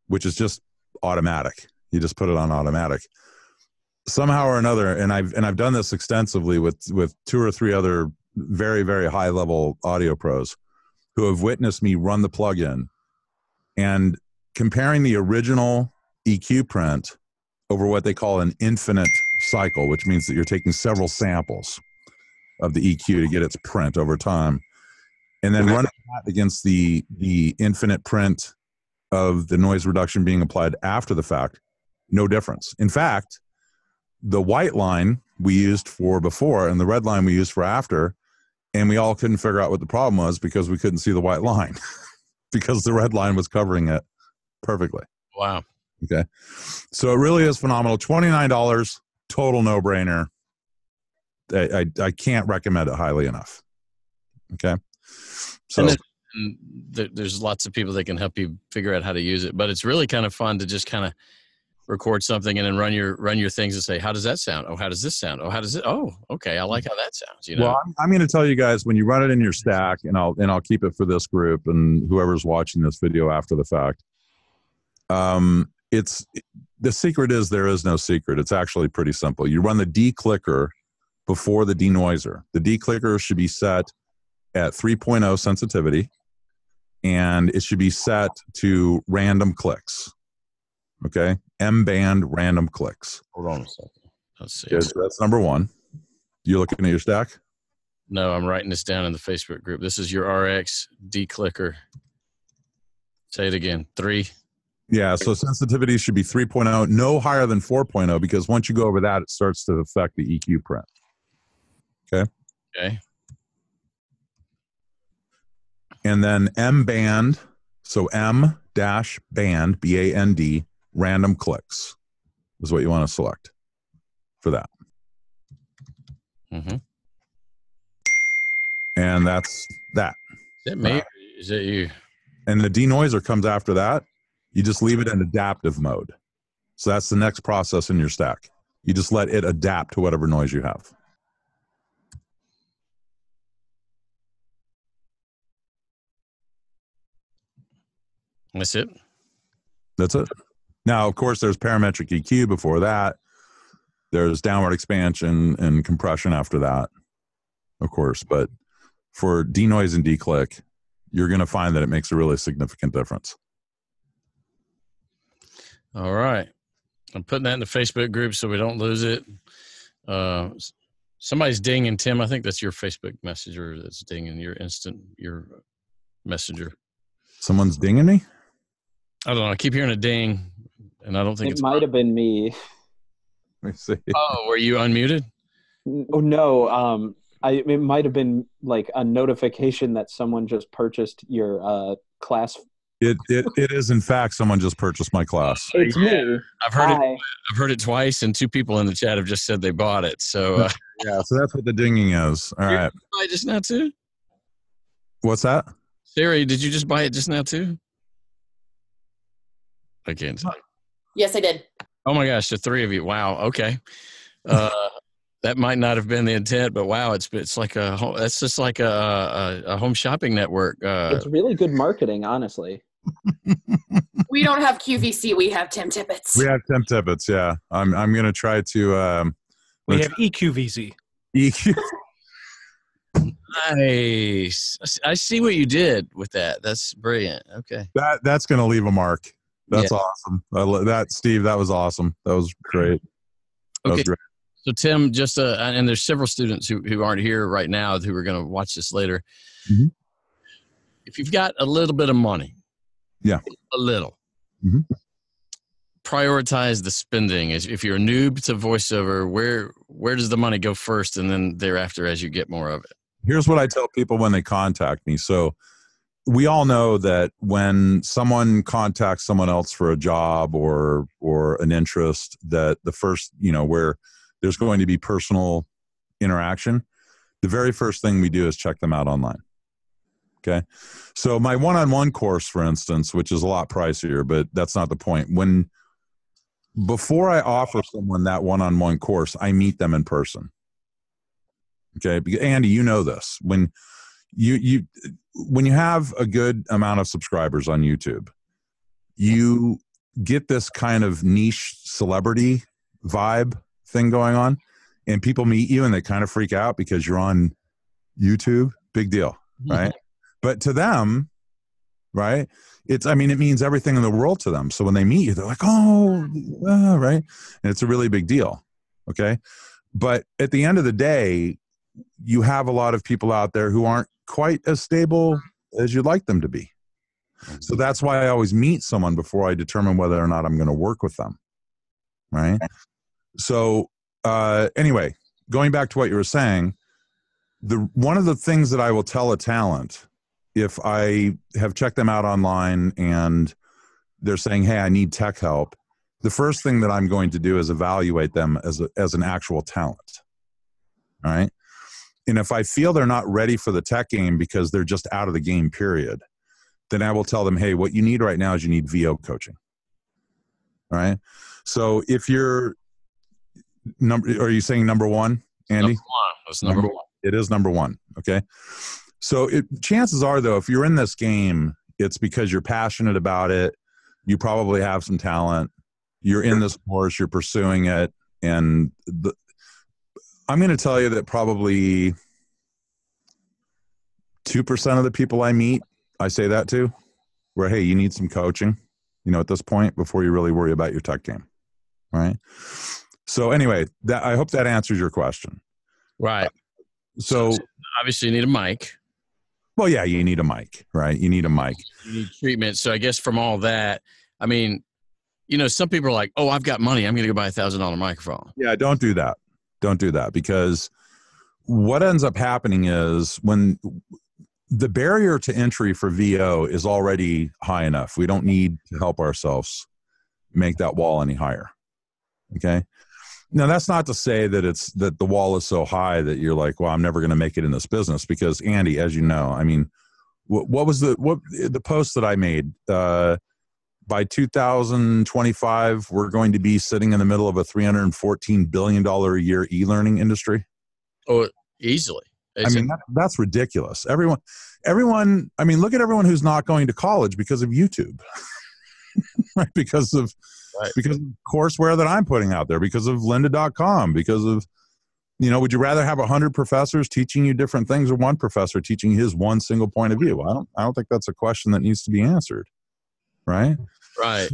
which is just automatic, you just put it on automatic. Somehow or another, and I've done this extensively with 2 or 3 other very, very high level audio pros who have witnessed me run the plugin, and comparing the original EQ print over what they call an infinite cycle, which means that you're taking several samples of the EQ to get its print over time, and then running that against the infinite print of the noise reduction being applied after the fact, no difference. In fact, the white line we used for before and the red line we used for after, and we all couldn't figure out what the problem was because we couldn't see the white line because the red line was covering it perfectly. Wow. Okay. So it really is phenomenal. $29, total no-brainer. I can't recommend it highly enough. Okay. So and there's lots of people that can help you figure out how to use it, but it's really kind of fun to just kind of record something and then run your things and say, how does that sound? Oh, how does this sound? Oh, how does it? Oh, okay. I like how that sounds. Well, I'm going to tell you guys, when you run it in your stack, and I'll keep it for this group and whoever's watching this video after the fact. It's the secret is there is no secret. It's actually pretty simple. You run the declicker before the denoiser. The declicker should be set at 3.0 sensitivity, and it should be set to random clicks. Okay, M-band random clicks. Hold on a second. Let's see. Good. So that's number one. You're looking at your stack? No, I'm writing this down in the Facebook group. This is your RX declicker. Say it again. 3. Yeah, so sensitivity should be 3.0, no higher than 4.0, because once you go over that, it starts to affect the EQ print. Okay? Okay. And then M-band, so M-band, B-A-N-D, random clicks is what you want to select for that. Mm-hmm. And that's that. Is that me? Is that you? And the denoiser comes after that. You just leave it in adaptive mode. So that's the next process in your stack. You just let it adapt to whatever noise you have. That's it? That's it. Now, of course, there's parametric EQ before that. There's downward expansion and compression after that, of course. But for denoise and declick, you're going to find that it makes a really significant difference. All right. I'm putting that in the Facebook group so we don't lose it. Somebody's dinging, Tim. I think that's your Facebook messenger that's dinging your messenger. Someone's dinging me? I don't know. I keep hearing a ding, and I don't think It might have been me. Let me see. Oh, were you unmuted? Oh, no. It might have been like a notification that someone just purchased your class. It is, in fact, someone just purchased my class. It's me. I've heard Hi. it. I've heard it twice, and 2 people in the chat have just said they bought it. So Yeah, so that's what the dinging is. All right. buy it just now too? What's that? Siri, did you just buy it just now too? I can't tell. Yes, I did. Oh my gosh, the 3 of you! Wow. Okay, that might not have been the intent, but wow, it's like that's just like a home shopping network. It's really good marketing, honestly. We don't have QVC. We have Tim Tippett. We have Tim Tippett, yeah. I'm going to try to We have EQVZ. EQ. Nice. I see what you did with that. That's brilliant. Okay. That's going to leave a mark. That's Yeah. awesome. That Steve, that was awesome. That was great. That was Okay. great. So Tim, just and there's several students who aren't here right now who are going to watch this later. Mhm. If you've got a little bit of money, Yeah. a little, Mhm. prioritize the spending. If you're a noob to voiceover, where does the money go first, and then thereafter as you get more of it? Here's what I tell people when they contact me. So we all know that when someone contacts someone else for a job or an interest, that the first, where there's going to be personal interaction, the very first thing we do is check them out online. Okay. So my one-on-one course, for instance, which is a lot pricier, but that's not the point. Before I offer someone that one-on-one course, I meet them in person. Okay. Because Andy, you know this. When you have a good amount of subscribers on YouTube, you get this kind of niche celebrity vibe thing going on, and people meet you and they kind of freak out because you're on YouTube. Big deal, right? But to them, right, it means everything in the world to them. So when they meet you, they're like, oh, right? And it's a really big deal, okay? But at the end of the day, you have a lot of people out there who aren't quite as stable as you'd like them to be. So that's why I always meet someone before I determine whether or not I'm going to work with them, right? So anyway, going back to what you were saying, one of the things that I will tell a talent, if I have checked them out online and they're saying, hey, I need tech help, the first thing that I'm going to do is evaluate them as an actual talent, all right? And if I feel they're not ready for the tech game because they're just out of the game, period, then I will tell them, hey, what you need right now is you need VO coaching. All right. So if you're are you saying number one, Andy? Number one. That's number one. It is number one. Okay. So chances are, though, if you're in this game, it's because you're passionate about it. You probably have some talent. You're in this course. You're pursuing it. And I'm going to tell you that probably 2% of the people I meet, I say that to, where, hey, you need some coaching, at this point before you really worry about your tech game. All right. So anyway, I hope that answers your question. Right. So obviously you need a mic. Well, yeah, you need a mic, right? You need a mic. You need treatment. So I guess from all that, some people are like, oh, I've got money. I'm going to go buy $1,000 microphone. Yeah, don't do that. Don't do that, because what ends up happening is when the barrier to entry for VO is already high enough, we don't need to help ourselves make that wall any higher. Okay. Now, that's not to say that the wall is so high that you're like, well, I'm never going to make it in this business, because Andy, as you know, what was the post that I made? By 2025, we're going to be sitting in the middle of a $314 billion a year e-learning industry. Oh, easily. That's ridiculous. Everyone, look at everyone who's not going to college because of YouTube, right? Because of Right. Because of courseware that I'm putting out there, because of lynda.com, because of, would you rather have 100 professors teaching you different things or one professor teaching his one single point of view? I don't think that's a question that needs to be answered. Right? Right.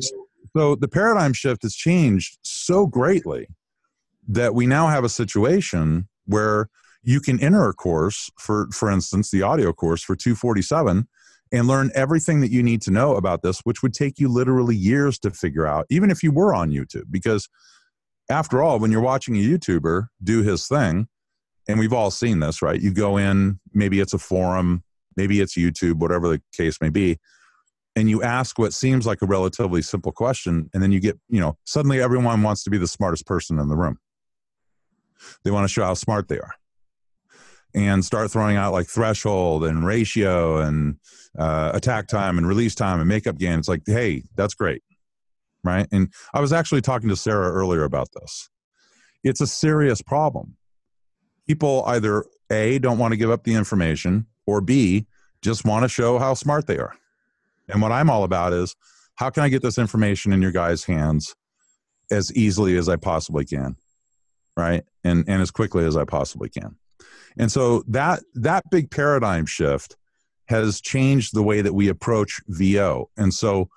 So the paradigm shift has changed so greatly that we now have a situation where you can enter a course, for instance, the audio course for $247, and learn everything that you need to know about this, which would take you literally years to figure out, even if you were on YouTube. Because after all, when you're watching a YouTuber do his thing, and we've all seen this, right? You go in, maybe it's a forum, maybe it's YouTube, whatever the case may be, and you ask what seems like a relatively simple question, and then you get, suddenly everyone wants to be the smartest person in the room. They want to show how smart they are. And start throwing out like threshold and ratio and attack time and release time and makeup gain. It's like, hey, that's great, right? And I was actually talking to Sarah earlier about this. It's a serious problem. People either A, don't want to give up the information, or B, just want to show how smart they are. And what I'm all about is, how can I get this information in your guys' hands as easily as I possibly can, right? And as quickly as I possibly can. And so that big paradigm shift has changed the way that we approach VO. And so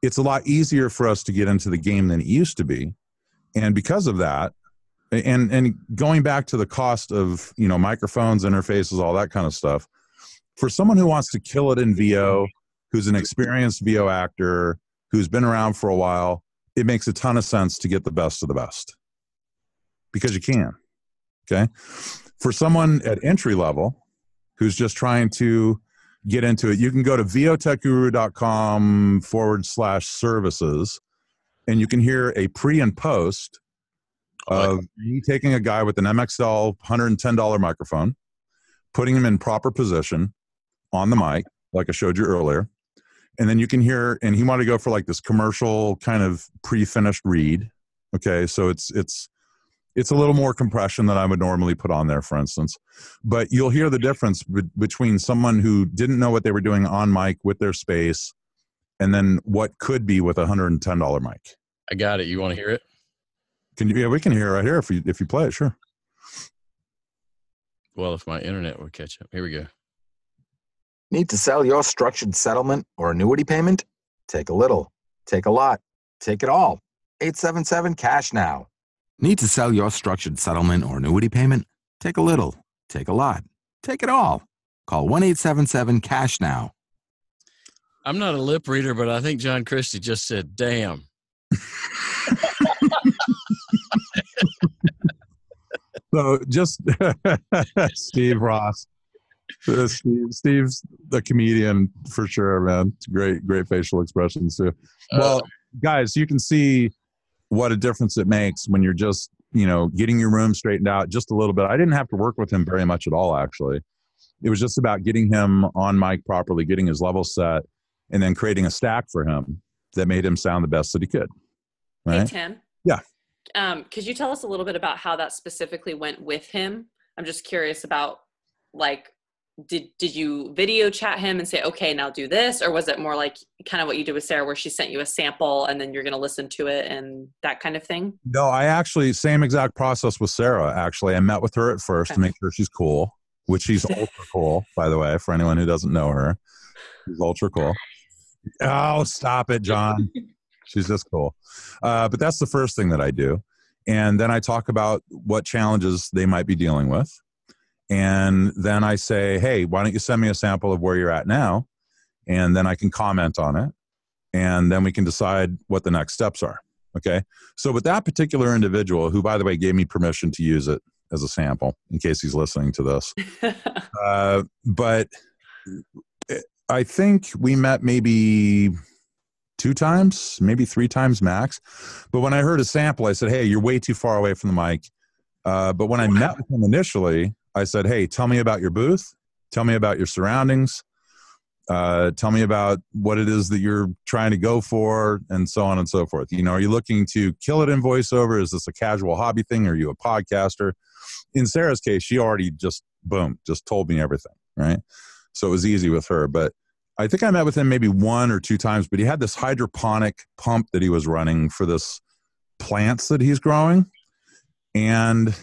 it's a lot easier for us to get into the game than it used to be. And because of that, and going back to the cost of, microphones, interfaces, all that kind of stuff, for someone who wants to kill it in VO, who's an experienced VO actor, who's been around for a while, it makes a ton of sense to get the best of the best. Because you can, okay? For someone at entry level who's just trying to get into it, you can go to votechguru.com/services, and you can hear a pre and post of me taking a guy with an MXL $110 microphone, putting him in proper position on the mic, like I showed you earlier. And then you can hear, and he wanted to go for like this commercial kind of pre-finished read. Okay, so it's a little more compression than I would normally put on there, for instance. But you'll hear the difference between someone who didn't know what they were doing on mic with their space and then what could be with a $110 mic. I got it. You want to hear it? Yeah, we can hear it right here if you play it, sure. Well, if my internet will catch up. Here we go. Need to sell your structured settlement or annuity payment? Take a little, take a lot, take it all. 877 cash now. Need to sell your structured settlement or annuity payment? Take a little, take a lot, take it all. Call 1-877 cash now. I'm not a lip reader, but I think John Christie just said, damn. So just Steve Ross. Steve's the comedian for sure, man. Great facial expressions too. Well, guys, you can see what a difference it makes when you're just, getting your room straightened out just a little bit. I didn't have to work with him very much at all, actually. It was just about getting him on mic properly, getting his level set, and then creating a stack for him that made him sound the best that he could. Right? Hey, Tim. Yeah. Could you tell us a little bit about how that specifically went with him? I'm just curious about, like, did you video chat him and say, okay, now do this? Or was it more like kind of what you did with Sarah, where she sent you a sample and then you're going to listen to it and that kind of thing? No, I actually, same exact process with Sarah, actually. I met with her at first to make sure she's cool, which she's ultra cool, by the way, for anyone who doesn't know her. She's ultra cool. Oh, stop it, John. She's just cool. But that's the first thing that I do. And then I talk about what challenges they might be dealing with. And then I say, hey, why don't you send me a sample of where you're at now? And then I can comment on it. And then we can decide what the next steps are. Okay. So with that particular individual, who, by the way, gave me permission to use it as a sample in case he's listening to this. But I think we met maybe 2 times, maybe 3 times max. But when I heard a sample, I said, hey, you're way too far away from the mic. But when I met with him initially, I said, hey, tell me about your booth. Tell me about your surroundings. Tell me about what it is that you're trying to go for, and so on and so forth. Are you looking to kill it in voiceover? Is this a casual hobby thing? Are you a podcaster? In Sarah's case, she already just told me everything, right? So it was easy with her. But I think I met with him maybe 1 or 2 times, but he had this hydroponic pump that he was running for this plants that he's growing. And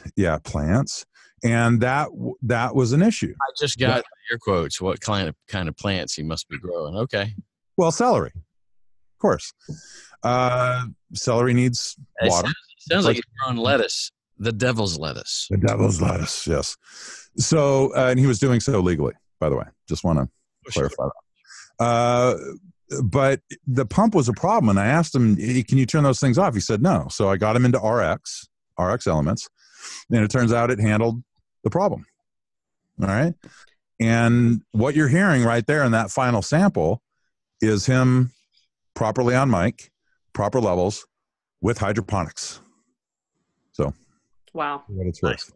plants. And that was an issue. I just got air quotes. What kind of plants he must be growing? Okay. Well, celery, of course. Celery needs water. Sounds like he's growing lettuce. The devil's lettuce. The devil's lettuce, yes. So, and he was doing so legally, by the way. Just want to clarify that. But the pump was a problem, and I asked him, can you turn those things off? He said no. So I got him into RX Elements, and it turns out it handled the problem. All right. And what you're hearing right there in that final sample is him properly on mic, proper levels with hydroponics. So, wow. What it's worth.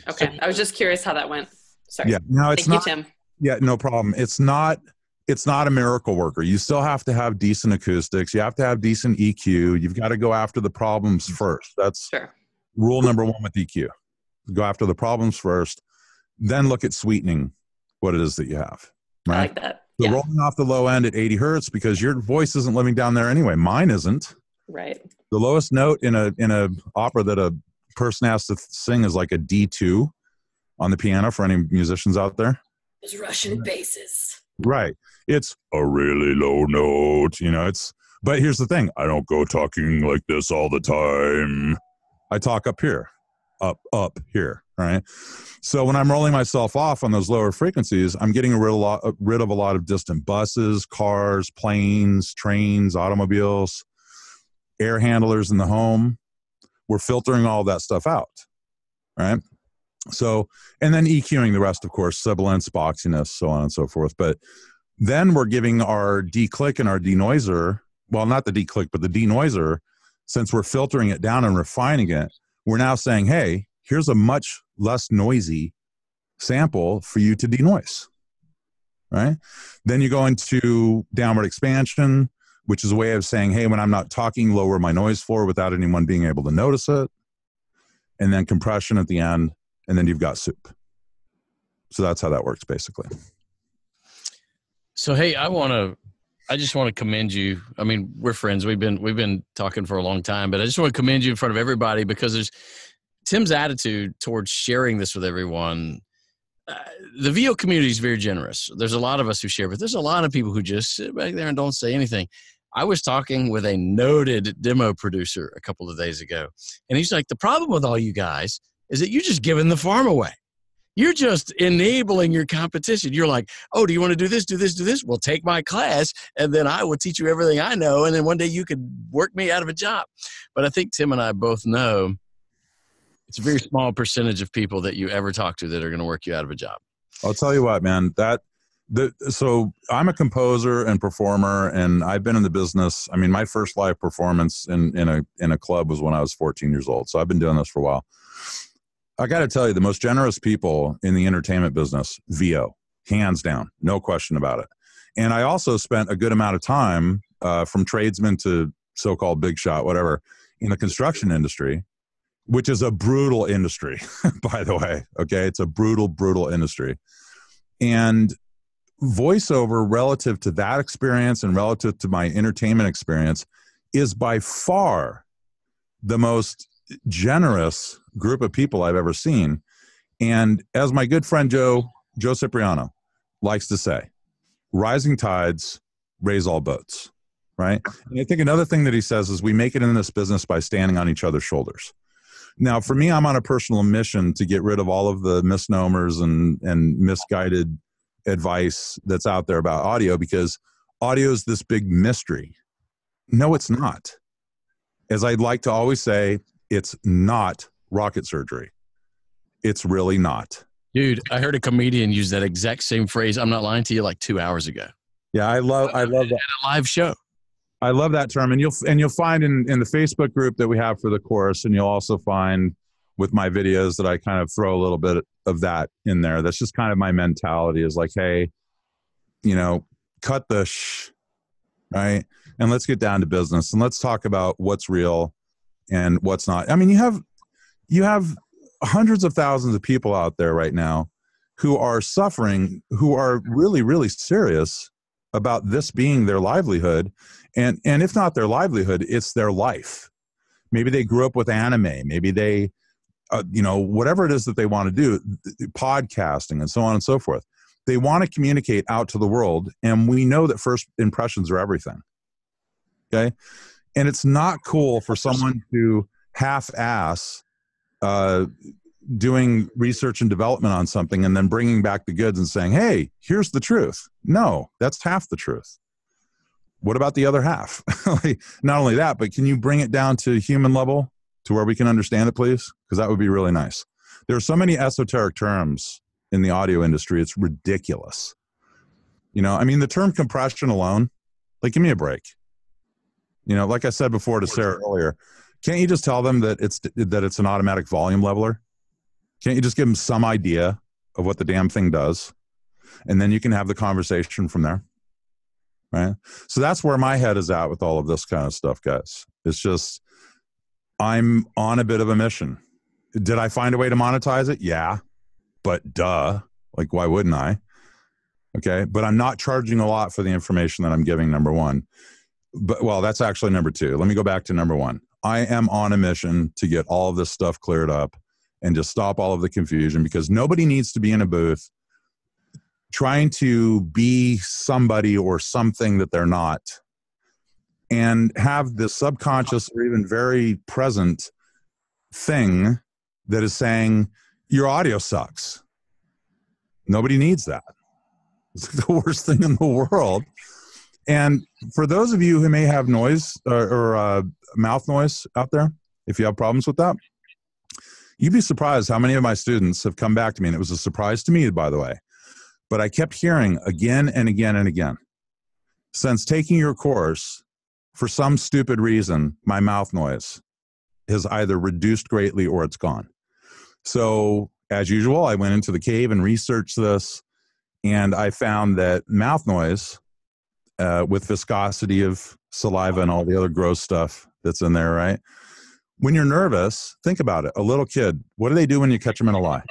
Okay. I was just curious how that went. Sorry. Yeah. No, it's Thank not. you, Tim. Yeah, no problem. It's not a miracle worker. You still have to have decent acoustics. You have to have decent EQ. You've got to go after the problems first. That's rule number 1 with EQ. Go after the problems first, then look at sweetening what it is that you have. Right? I like that. So rolling off the low end at 80 hertz because your voice isn't living down there anyway. Mine isn't. Right. The lowest note in a opera that a person has to sing is like a D2 on the piano for any musicians out there. Those Russian basses. Right. It's a really low note, but here's the thing. I don't go talking like this all the time. I talk up here, up here. Right. So when I'm rolling myself off on those lower frequencies, I'm getting rid of a lot of distant buses, cars, planes, trains, automobiles, air handlers in the home. We're filtering all that stuff out. Right. So, and then EQing the rest, of course, sibilance, boxiness, so on and so forth. But then we're giving our declick and our denoiser, well, not the declick, but the denoiser, since we're filtering it down and refining it, we're now saying, hey, here's a much less noisy sample for you to denoise, right? Then you go into downward expansion, which is a way of saying, hey, when I'm not talking, lower my noise floor without anyone being able to notice it. And then compression at the end. And then you've got soup. So that's how that works, basically. So, hey, I just want to commend you. I mean, we're friends. We've been talking for a long time, but I just want to commend you in front of everybody because there's Tim's attitude towards sharing this with everyone. The VO community is very generous. There's a lot of us who share, but there's a lot of people who just sit back there and don't say anything. I was talking with a noted demo producer a couple of days ago, and he's like, the problem with all you guys is that you're just giving the farm away. You're just enabling your competition. You're like, oh, do you want to do this, do this, do this? Well, take my class, and then I will teach you everything I know, and then one day you could work me out of a job. But I think Tim and I both know it's a very small percentage of people that you ever talk to that are going to work you out of a job. I'll tell you what, man, so I'm a composer and performer, and I've been in the business. I mean, my first live performance in a club was when I was 14 years old. So I've been doing this for a while. I got to tell you, the most generous people in the entertainment business, VO, hands down, no question about it. And I also spent a good amount of time from tradesman to so-called big shot, whatever, in the construction industry, which is a brutal industry, by the way. Okay. It's a brutal, brutal industry. And voiceover relative to that experience and relative to my entertainment experience is by far the most generous group of people I've ever seen. And as my good friend Joe Cipriano likes to say, rising tides raise all boats, right? And I think another thing that he says is we make it in this business by standing on each other's shoulders. Now, for me, I'm on a personal mission to get rid of all of the misnomers and misguided advice that's out there about audio, because audio is this big mystery. No, it's not. As I'd like to always say, it's not rocket surgery. It's really not. Dude, I heard a comedian use that exact same phrase. I'm not lying to you, like 2 hours ago. Yeah, I love that. At a live show. I love that term. And you'll find in the Facebook group that we have for the course, and you'll also find with my videos that I kind of throw a little bit of that in there. That's just kind of my mentality, is like, hey, cut the shh, right? And let's get down to business, and let's talk about what's real and what's not. I mean, you have hundreds of thousands of people out there right now who are suffering, who are really, really serious about this being their livelihood. And if not their livelihood, it's their life. Maybe they grew up with anime. Maybe they, whatever it is that they want to do, podcasting and so on and so forth. They want to communicate out to the world. And we know that first impressions are everything. Okay. And it's not cool for someone to half-ass doing research and development on something and then bringing back the goods and saying, hey, here's the truth. No, that's half the truth. What about the other half? Not only that, but can you bring it down to human level to where we can understand it, please? Because that would be really nice. There are so many esoteric terms in the audio industry. It's ridiculous. The term compression alone, give me a break. Like I said before to Sarah earlier, can't you just tell them that it's an automatic volume leveler? Can't you just give them some idea of what the damn thing does? And then you can have the conversation from there. Right? So that's where my head is at with all of this kind of stuff, guys. It's just, I'm on a bit of a mission. Did I find a way to monetize it? Yeah. But duh. Why wouldn't I? Okay. But I'm not charging a lot for the information that I'm giving, number one. Well, that's actually number two. Let me go back to number one. I am on a mission to get all of this stuff cleared up and to stop all of the confusion, because nobody needs to be in a booth trying to be somebody or something that they're not, and have this subconscious or even very present thing that is saying your audio sucks. Nobody needs that. It's the worst thing in the world. And for those of you who may have noise or mouth noise out there, if you have problems with that, you'd be surprised how many of my students have come back to me. And it was a surprise to me, by the way. But I kept hearing again and again and again, since taking your course, for some stupid reason, my mouth noise has either reduced greatly or it's gone. So as usual, I went into the cave and researched this, and I found that mouth noise, with viscosity of saliva and all the other gross stuff that's in there, right? When you're nervous, think about it. A little kid, what do they do when you catch them in a lie?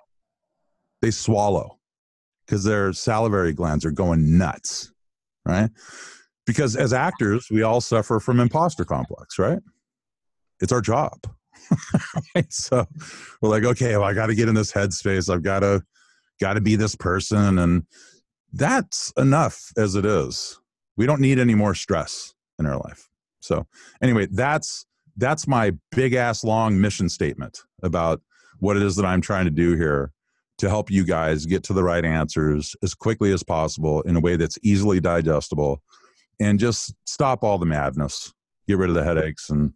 They swallow, because their salivary glands are going nuts, right? Because as actors, we all suffer from imposter complex, right? It's our job. Right? So we're like, okay, well, I got to get in this headspace. I've got to be this person. And that's enough as it is. We don't need any more stress in our life. So anyway, that's my big ass long mission statement about what it is that I'm trying to do here to help you guys get to the right answers as quickly as possible in a way that's easily digestible, and just stop all the madness, get rid of the headaches, and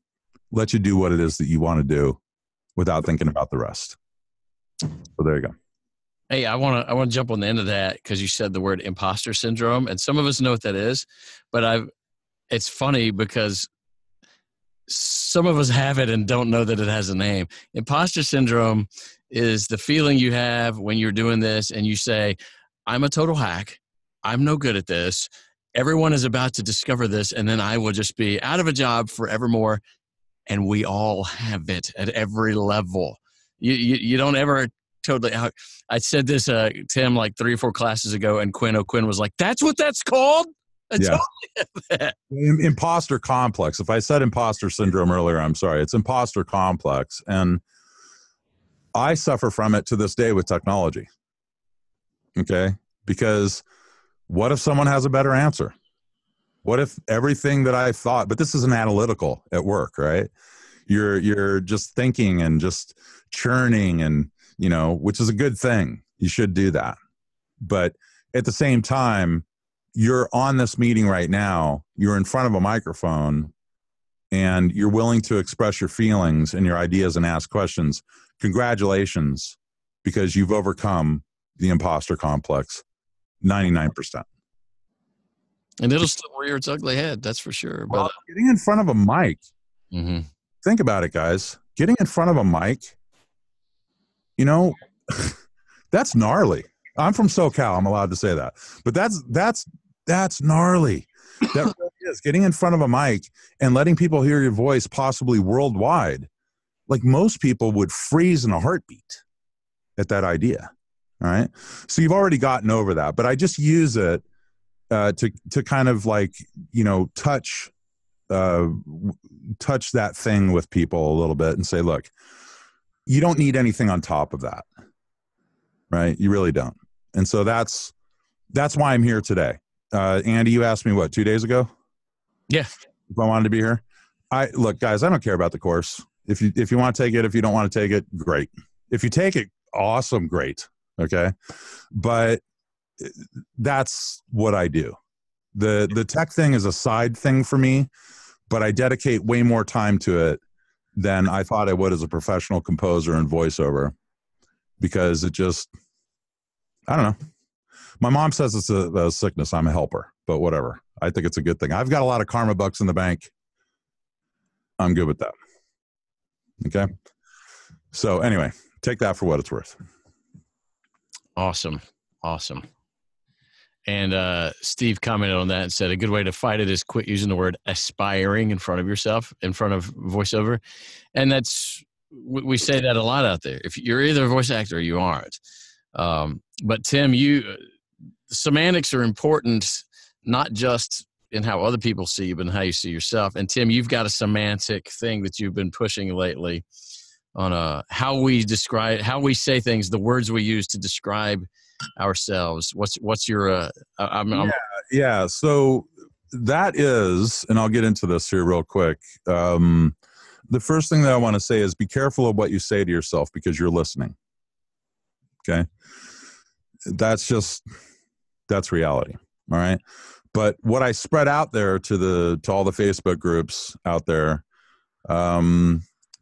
let you do what it is that you want to do without thinking about the rest. So there you go. Hey, I want to jump on the end of that, because you said the word imposter syndrome, and some of us know what that is, but it's funny because some of us have it and don't know that it has a name. Imposter syndrome is the feeling you have when you're doing this and you say, I'm a total hack. I'm no good at this. Everyone is about to discover this, and then I will just be out of a job forevermore. And we all have it at every level. You don't ever totally. I said this to him 3 or 4 classes ago, and Quinn was like, "That's what that's called." Yeah. Imposter complex. If I said imposter syndrome earlier, I'm sorry. It's imposter complex, and I suffer from it to this day with technology. Okay, because what if someone has a better answer? What if everything that I thought, but this is an analytical at work, right? You're just thinking and just churning, and which is a good thing. You should do that. But at the same time, you're on this meeting right now, you're in front of a microphone, and you're willing to express your feelings and your ideas and ask questions. Congratulations, because you've overcome the imposter complex 99%. And it'll still rear its ugly head, that's for sure. But well, getting in front of a mic, mm-hmm. Think about it, guys. Getting in front of a mic, that's gnarly. I'm from SoCal. I'm allowed to say that, but that's gnarly. That really is getting in front of a mic and letting people hear your voice, possibly worldwide. Like most people would freeze in a heartbeat at that idea. All right. So you've already gotten over that, but I just use it to kind of like, you know, touch that thing with people a little bit and say, look, you don't need anything on top of that, right? You really don't. And so that's why I'm here today. Andy, you asked me what, 2 days ago? Yeah. If I wanted to be here. Look, guys, I don't care about the course. If you want to take it, if you don't want to take it, great. If you take it, awesome, great. Okay. But that's what I do. The tech thing is a side thing for me, but I dedicate way more time to it than I thought I would as a professional composer and voiceover, because it just, I don't know. My mom says it's a sickness. I'm a helper, but whatever. I think it's a good thing. I've got a lot of karma bucks in the bank. I'm good with that. Okay. So anyway, take that for what it's worth. Awesome. And Steve commented on that and said a good way to fight it is quit using the word aspiring in front of yourself, in front of voiceover. And we say that a lot out there. If you're either a voice actor or you aren't. But Tim, semantics are important, not just in how other people see you, but in how you see yourself. And Tim, you've got a semantic thing that you've been pushing lately on how we say things, the words we use to describe ourselves. What's your yeah. So that is, and I'll get into this here real quick. The first thing that I want to say is be careful of what you say to yourself, because you're listening. Okay. That's reality. All right. But what I spread out there to all the Facebook groups out there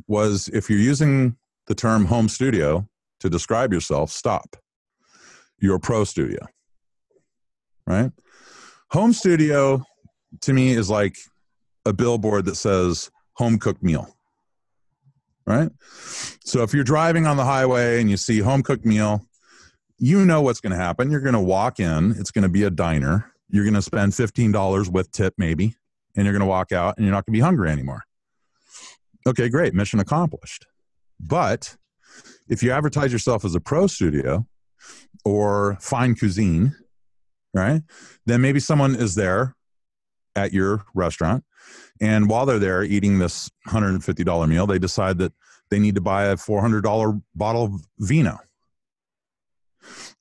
was, if you're using the term home studio to describe yourself, stop. You're a pro studio, right? Home studio to me is like a billboard that says home cooked meal, right? So if you're driving on the highway and you see home cooked meal, you know what's going to happen. You're going to walk in. It's going to be a diner. You're going to spend $15 with tip maybe, and you're going to walk out and you're not going to be hungry anymore. Okay, great. Mission accomplished. But if you advertise yourself as a pro studio or fine cuisine, right, then maybe someone is there at your restaurant, and while they're there eating this $150 meal, they decide that they need to buy a $400 bottle of vino.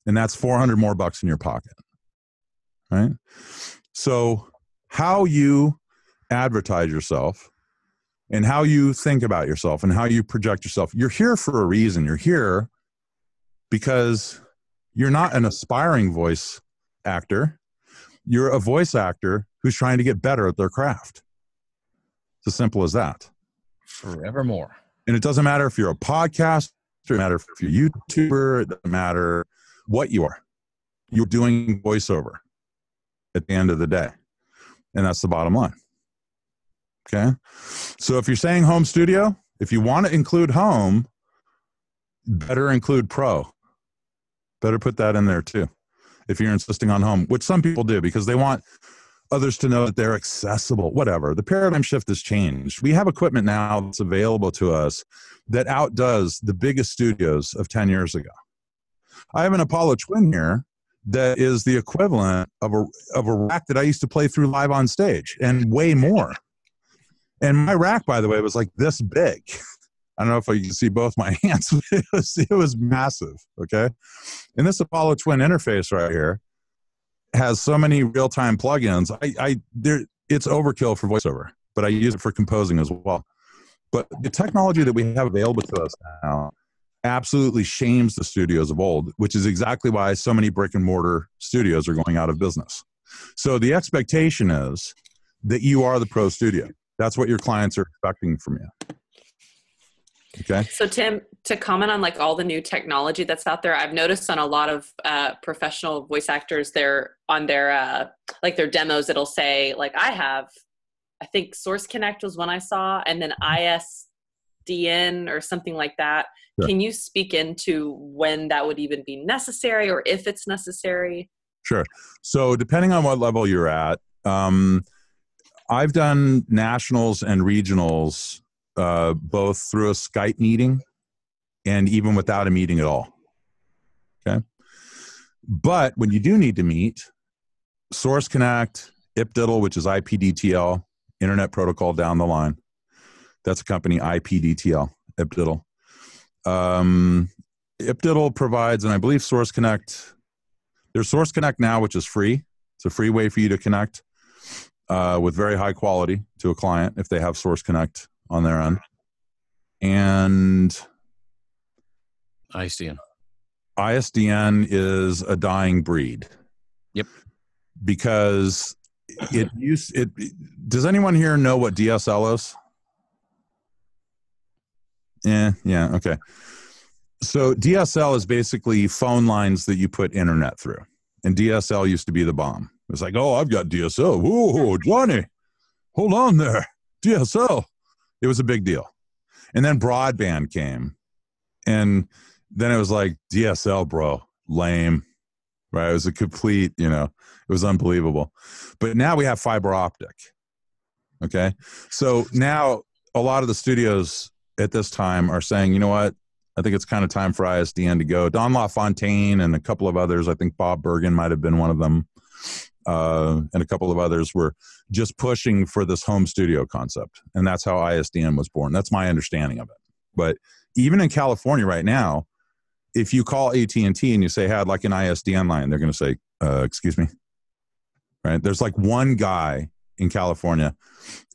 And that's $400 more bucks in your pocket, right? So how you advertise yourself and how you think about yourself and how you project yourself, you're here for a reason. You're here because you're not an aspiring voice actor. You're a voice actor who's trying to get better at their craft. It's as simple as that. Forevermore. And it doesn't matter if you're a podcaster, it doesn't matter if you're a YouTuber, it doesn't matter what you are. You're doing voiceover at the end of the day. And that's the bottom line. Okay? So if you're saying home studio, if you want to include home, better include pro. Better put that in there too. If you're insisting on home, which some people do because they want others to know that they're accessible, whatever. The paradigm shift has changed. We have equipment now that's available to us that outdoes the biggest studios of 10 years ago. I have an Apollo Twin here that is the equivalent of a rack that I used to play through live on stage, and way more. And my rack, by the way, was like this big. I don't know if you can see both my hands. It was massive, okay? And this Apollo Twin interface right here has so many real-time plugins. It's overkill for voiceover, but I use it for composing as well. But the technology that we have available to us now absolutely shames the studios of old, which is exactly why so many brick and mortar studios are going out of business. So the expectation is that you are the pro studio. That's what your clients are expecting from you. Okay. So Tim, to comment on like all the new technology that's out there, I've noticed on a lot of professional voice actors, they're on their like their demos, it'll say like, I think Source Connect was one I saw, and then ISDN or something like that. Sure. Can you speak into when that would even be necessary, or if it's necessary? Sure. So depending on what level you're at, I've done nationals and regionals both through a Skype meeting and even without a meeting at all. Okay. But when you do need to meet, Source Connect, IPDIDL, which is IPDTL, Internet Protocol down the line. That's a company, IPDTL, IPDIDL. IPDIDL provides, and I believe Source Connect, there's Source Connect now, which is free. It's a free way for you to connect with very high quality to a client if they have Source Connect on their end. And ISDN. ISDN is a dying breed. Yep. Because does anyone here know what DSL is? Yeah, okay. So DSL is basically phone lines that you put internet through. And DSL used to be the bomb. It's like, oh, I've got DSL. Whoa, Johnny, hold on there. DSL. It was a big deal. And then broadband came. And then it was like, DSL, bro, lame. Right? It was a complete, it was unbelievable. But now we have fiber optic. Okay? So now a lot of the studios at this time are saying, you know what? I think it's kind of time for ISDN to go. Don LaFontaine and a couple of others, I think Bob Bergen might have been one of them, and a couple of others were just pushing for this home studio concept. And that's how ISDN was born. That's my understanding of it. But even in California right now, if you call AT&T and you say, hey, I'd like an ISDN line, they're going to say, excuse me. Right? There's like one guy in California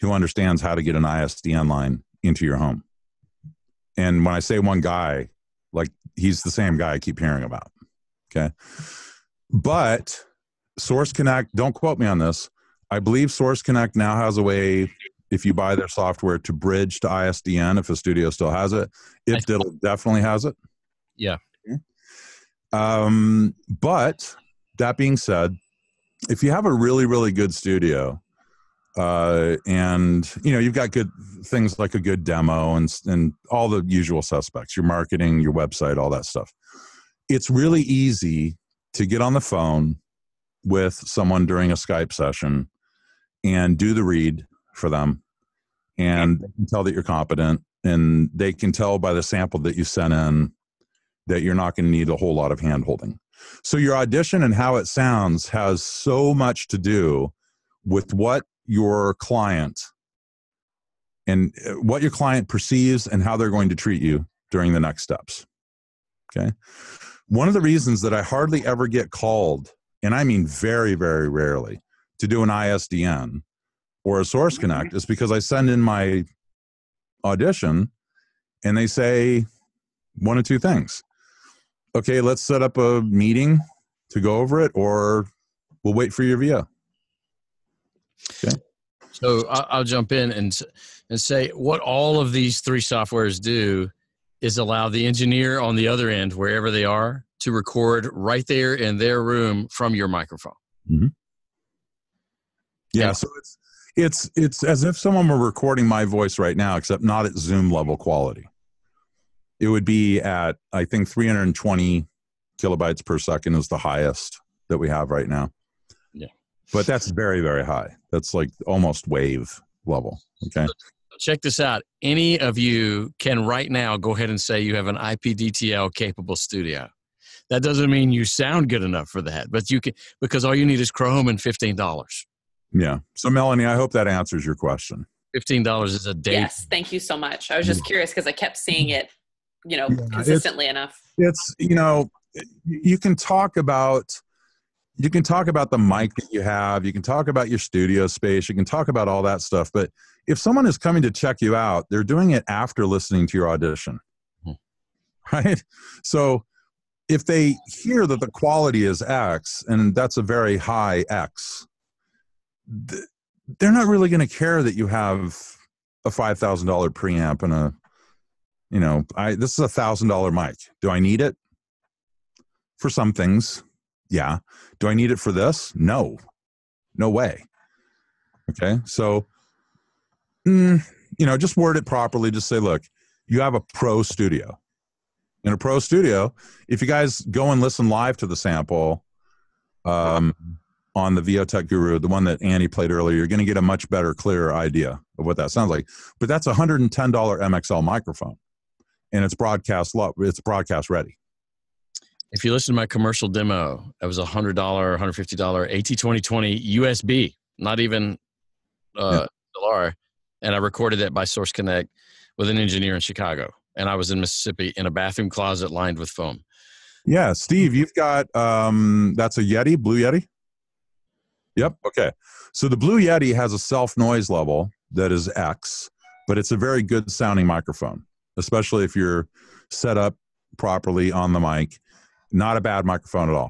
who understands how to get an ISDN line into your home. And when I say one guy, like he's the same guy I keep hearing about. Okay. But Source Connect, don't quote me on this. I believe Source Connect now has a way, if you buy their software, to bridge to ISDN if a studio still has it. IPDIDL definitely has it. Yeah. But that being said, if you have a really, really good studio, and you've got good things like a good demo and all the usual suspects, your marketing, your website, all that stuff, it's really easy to get on the phone with someone during a Skype session and do the read for them, and they can tell that you're competent, and they can tell by the sample that you sent in that you're not going to need a whole lot of hand holding. So your audition and how it sounds has so much to do with what your client perceives and how they're going to treat you during the next steps. Okay. One of the reasons that I hardly ever get called, and I mean very, very rarely, to do an ISDN or a Source Connect is because I send in my audition and they say one of two things. Okay, let's set up a meeting to go over it, or we'll wait for your VO. Okay. So I'll jump in and say what all of these three softwares do is allow the engineer on the other end, wherever they are, to record right there in their room from your microphone. Mm-hmm. Yeah, so it's as if someone were recording my voice right now, except not at Zoom level quality. It would be at, I think, 320 kilobytes per second is the highest that we have right now. Yeah. But that's very, very high. That's like almost wave level. Okay. Check this out. Any of you can right now go ahead and say you have an IPDTL capable studio. That doesn't mean you sound good enough for that, but you can, because all you need is Chrome and $15. Yeah. So Melanie, I hope that answers your question. $15 is a day. Yes. Thank you so much. I was just curious because I kept seeing it, consistently enough. It's, you can talk about the mic that you have. You can talk about your studio space. You can talk about all that stuff. But if someone is coming to check you out, they're doing it after listening to your audition, right? So if they hear that the quality is X, and that's a very high X, they're not really going to care that you have a $5,000 preamp and a, this is a $1,000 mic. Do I need it? For some things, yeah. Do I need it for this? No. No way. Okay. So, just word it properly. Just say, look, you have a pro studio. In a pro studio, if you guys go and listen live to the sample on the VOTech Guru, the one that Annie played earlier, you're going to get a much better, clearer idea of what that sounds like. But that's a $110 MXL microphone, and it's broadcast ready. If you listen to my commercial demo, it was $100, $150 AT2020 USB, not even XLR. And I recorded it by Source Connect with an engineer in Chicago. And I was in Mississippi in a bathroom closet lined with foam. Yeah, Steve, you've got that's a Yeti, Blue Yeti. Yep. Okay. So the Blue Yeti has a self noise level that is X, but it's a very good sounding microphone, especially if you're set up properly on the mic. Not a bad microphone at all.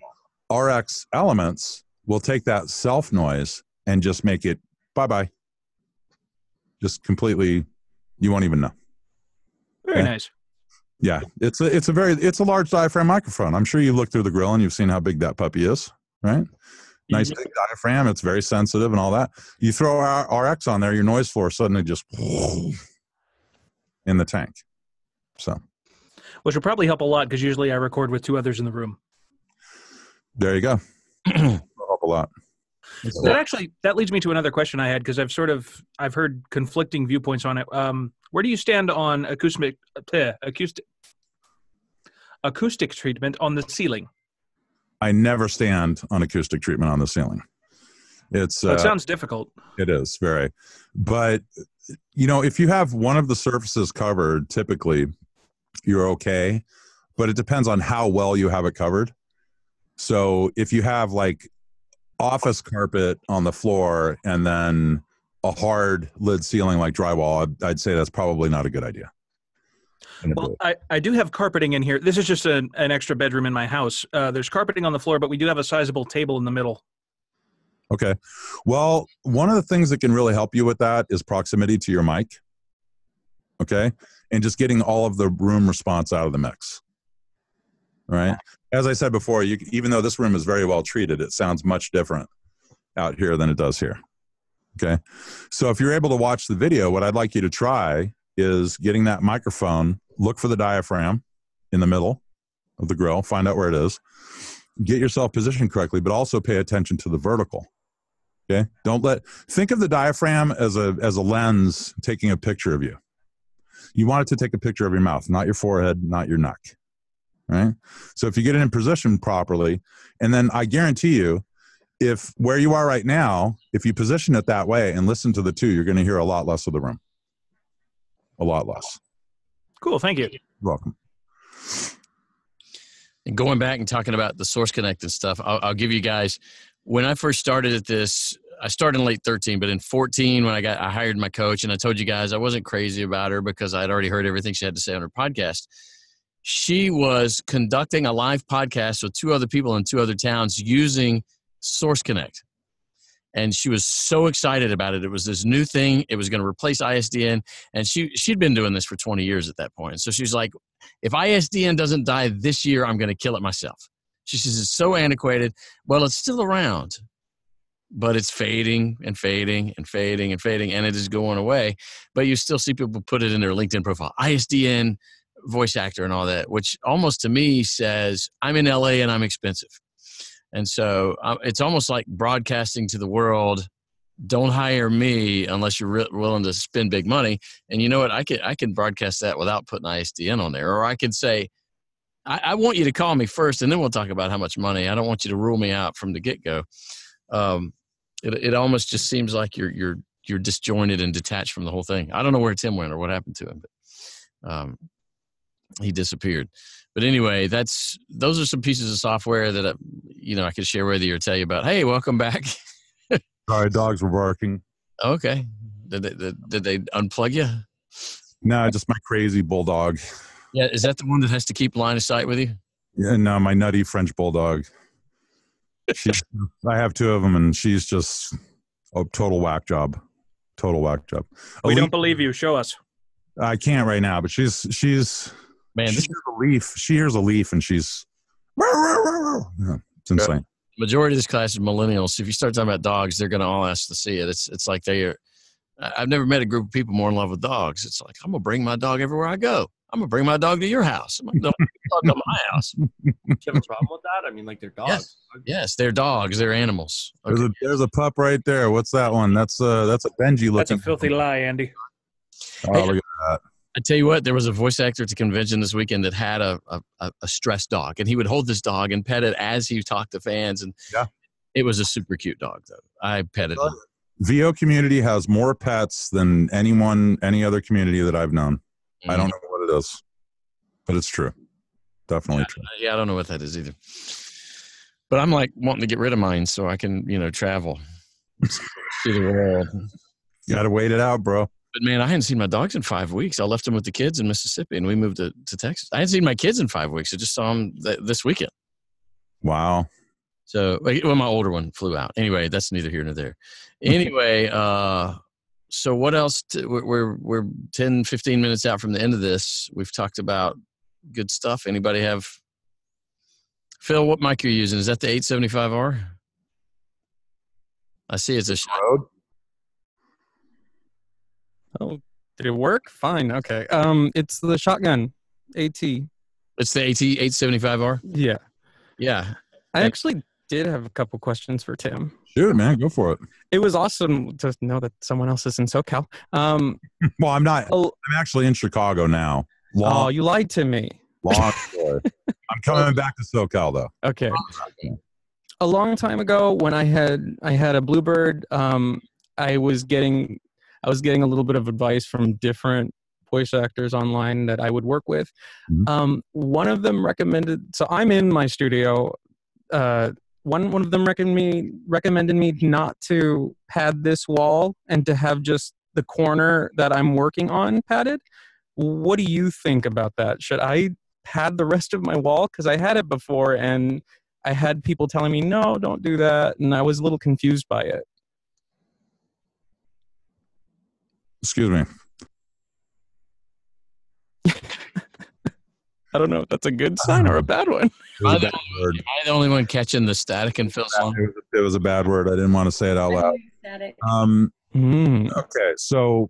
RX Elements will take that self noise and just make it bye-bye. Just completely, you won't even know. Very nice. Yeah, it's a large diaphragm microphone. I'm sure you looked through the grill and you've seen how big that puppy is, right? Nice big diaphragm. It's very sensitive and all that. You throw RX on there, your noise floor suddenly just in the tank. So, which will probably help a lot because usually I record with 2 others in the room. There you go. That'll help a lot. That leads me to another question I had because I've heard conflicting viewpoints on it. Where do you stand on acoustic treatment on the ceiling? I never stand on acoustic treatment on the ceiling. It sounds difficult. It is very, but if you have one of the surfaces covered, typically you're okay, but it depends on how well you have it covered. So if you have like office carpet on the floor and then a hard lid ceiling like drywall, I'd say that's probably not a good idea. Well, I do have carpeting in here. This is just an extra bedroom in my house. There's carpeting on the floor, but we do have a sizable table in the middle. Okay. Well, one of the things that can really help you with that is proximity to your mic. Okay. And just getting all of the room response out of the mix. All right. As I said before, even though this room is very well treated, it sounds much different out here than it does here. Okay. So if you're able to watch the video, what I'd like you to try is getting that microphone, look for the diaphragm in the middle of the grill, find out where it is, get yourself positioned correctly, but also pay attention to the vertical. Okay. Think of the diaphragm as a lens taking a picture of you. You want it to take a picture of your mouth, not your forehead, not your neck. Right. So if you get it in position properly, and then I guarantee you, if where you are right now, if you position it that way and listen to the 2, you're going to hear a lot less of the room. A lot less. Cool. Thank you. You're welcome. And going back and talking about the Source Connect and stuff, I'll give you guys, when I first started at this, I started in late 13, but in 14, when I hired my coach, and I told you guys I wasn't crazy about her because I'd already heard everything she had to say on her podcast. She was conducting a live podcast with 2 other people in 2 other towns using Source Connect. And she was so excited about it. It was this new thing. It was going to replace ISDN. And she'd been doing this for 20 years at that point. So she's like, if ISDN doesn't die this year, I'm going to kill it myself. She says, it's so antiquated. Well, it's still around, but it's fading and fading and fading and fading, and it is going away. But you still see people put it in their LinkedIn profile, ISDN voice actor and all that, which almost to me says, I'm in LA and I'm expensive. And so it's almost like broadcasting to the world, don't hire me unless you're willing to spend big money. And you know what? I can broadcast that without putting ISDN on there. Or I could say, I want you to call me first, and then we'll talk about how much money. I don't want you to rule me out from the get-go. It almost just seems like you're disjointed and detached from the whole thing. I don't know where Tim went or what happened to him, but he disappeared. But anyway, those are some pieces of software that I could share with you or tell you about. Hey, welcome back. Sorry, dogs were barking. Okay. Did they unplug you? No, just my crazy bulldog. Yeah, is that the one that has to keep line of sight with you? Yeah, no, my nutty French bulldog. I have 2 of them, and she's just a total whack job. Total whack job. We don't believe you. Show us. I can't right now, but she's man. She hears a leaf. She hears a leaf, and she's it's insane. Majority of this class is millennials. If you start talking about dogs, they're going to all ask to see it. It's like I've never met a group of people more in love with dogs. It's like, I'm going to bring my dog everywhere I go. I'm going to bring my dog to your house. I'm going to bring my dog to my house. Do you have a problem with that? I mean, like, they're dogs. Yes, they're dogs. They're animals. Okay. There's a pup right there. What's that one? That's a Benji looking. That's a filthy lie, Andy. Oh, look at that. I tell you what, there was a voice actor at the convention this weekend that had a stressed dog, and he would hold this dog and pet it as he talked to fans. And it was a super cute dog, though. I petted him. VO community has more pets than any other community that I've known. I don't know what it is, but it's true. Definitely true. Yeah, I don't know what that is either. But I'm like wanting to get rid of mine so I can, travel see the world. You got to wait it out, bro. But man, I hadn't seen my dogs in 5 weeks. I left them with the kids in Mississippi, and we moved to Texas. I hadn't seen my kids in 5 weeks. I just saw them this weekend. Wow. So, my older one flew out. Anyway, that's neither here nor there. Anyway, so what else? We're 10, 15 minutes out from the end of this. We've talked about good stuff. Anybody have? Phil, what mic are you using? Is that the 875R? I see it's a Rode. Oh, did it work? Fine. Okay. It's the shotgun AT. It's the AT 875R? Yeah. Yeah. I actually did have a couple questions for Tim. Shoot, man, go for it. It was awesome to know that someone else is in SoCal. Well, I'm not. I'm actually in Chicago now. Oh, you lied to me. Long story. I'm coming back to SoCal though. Okay. A long time ago, when I had a Bluebird, I was getting a little bit of advice from different voice actors online that I would work with. One of them recommended. So I'm in my studio. One of them recommended me not to pad this wall and to have just the corner that I'm working on padded. What do you think about that? Should I pad the rest of my wall? Because I had it before and I had people telling me, no, don't do that. And I was a little confused by it. Excuse me. I don't know if that's a good sign or a bad one. Am I the only one catching the static in Phil's song? It was a bad word. I didn't want to say it out loud. Static. Okay, so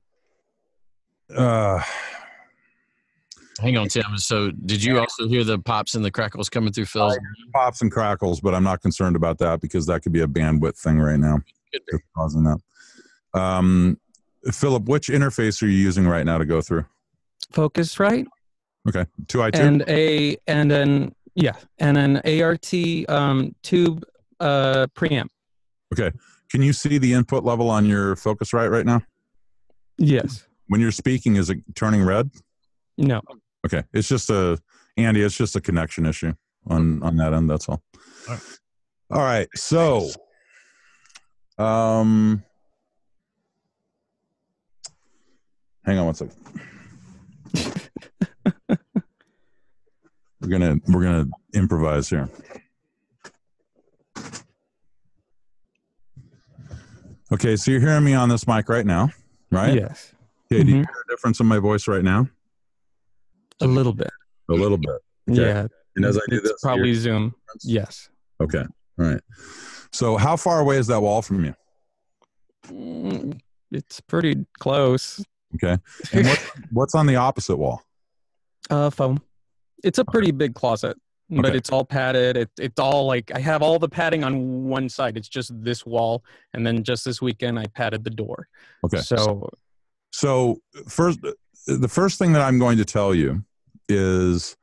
hang on, Tim. So did you also hear the pops and the crackles coming through Phil's? Pops and crackles, but I'm not concerned about that because that could be a bandwidth thing right now. That's causing that. Philip, which interface are you using right now to go through? Focusrite. Okay, 2i2 and an ART tube preamp. Okay, can you see the input level on your Focusrite right now? Yes. When you're speaking, is it turning red? No. Okay, it's just a connection issue on that end. That's all. All right. So, hang on one second. We're gonna improvise here. Okay, so you're hearing me on this mic right now, right? Yes. Okay, do you hear a difference in my voice right now? A little bit. A little bit. Okay. Yeah. And as I do this, probably Zoom. Yes. Okay. All right. So how far away is that wall from you? It's pretty close. Okay. And what's on the opposite wall? Foam. It's a pretty big closet, but Okay. it's all padded. It's all like I have all the padding on one side. It's just this wall, and then just this weekend I padded the door. Okay. So The first thing that I'm going to tell you is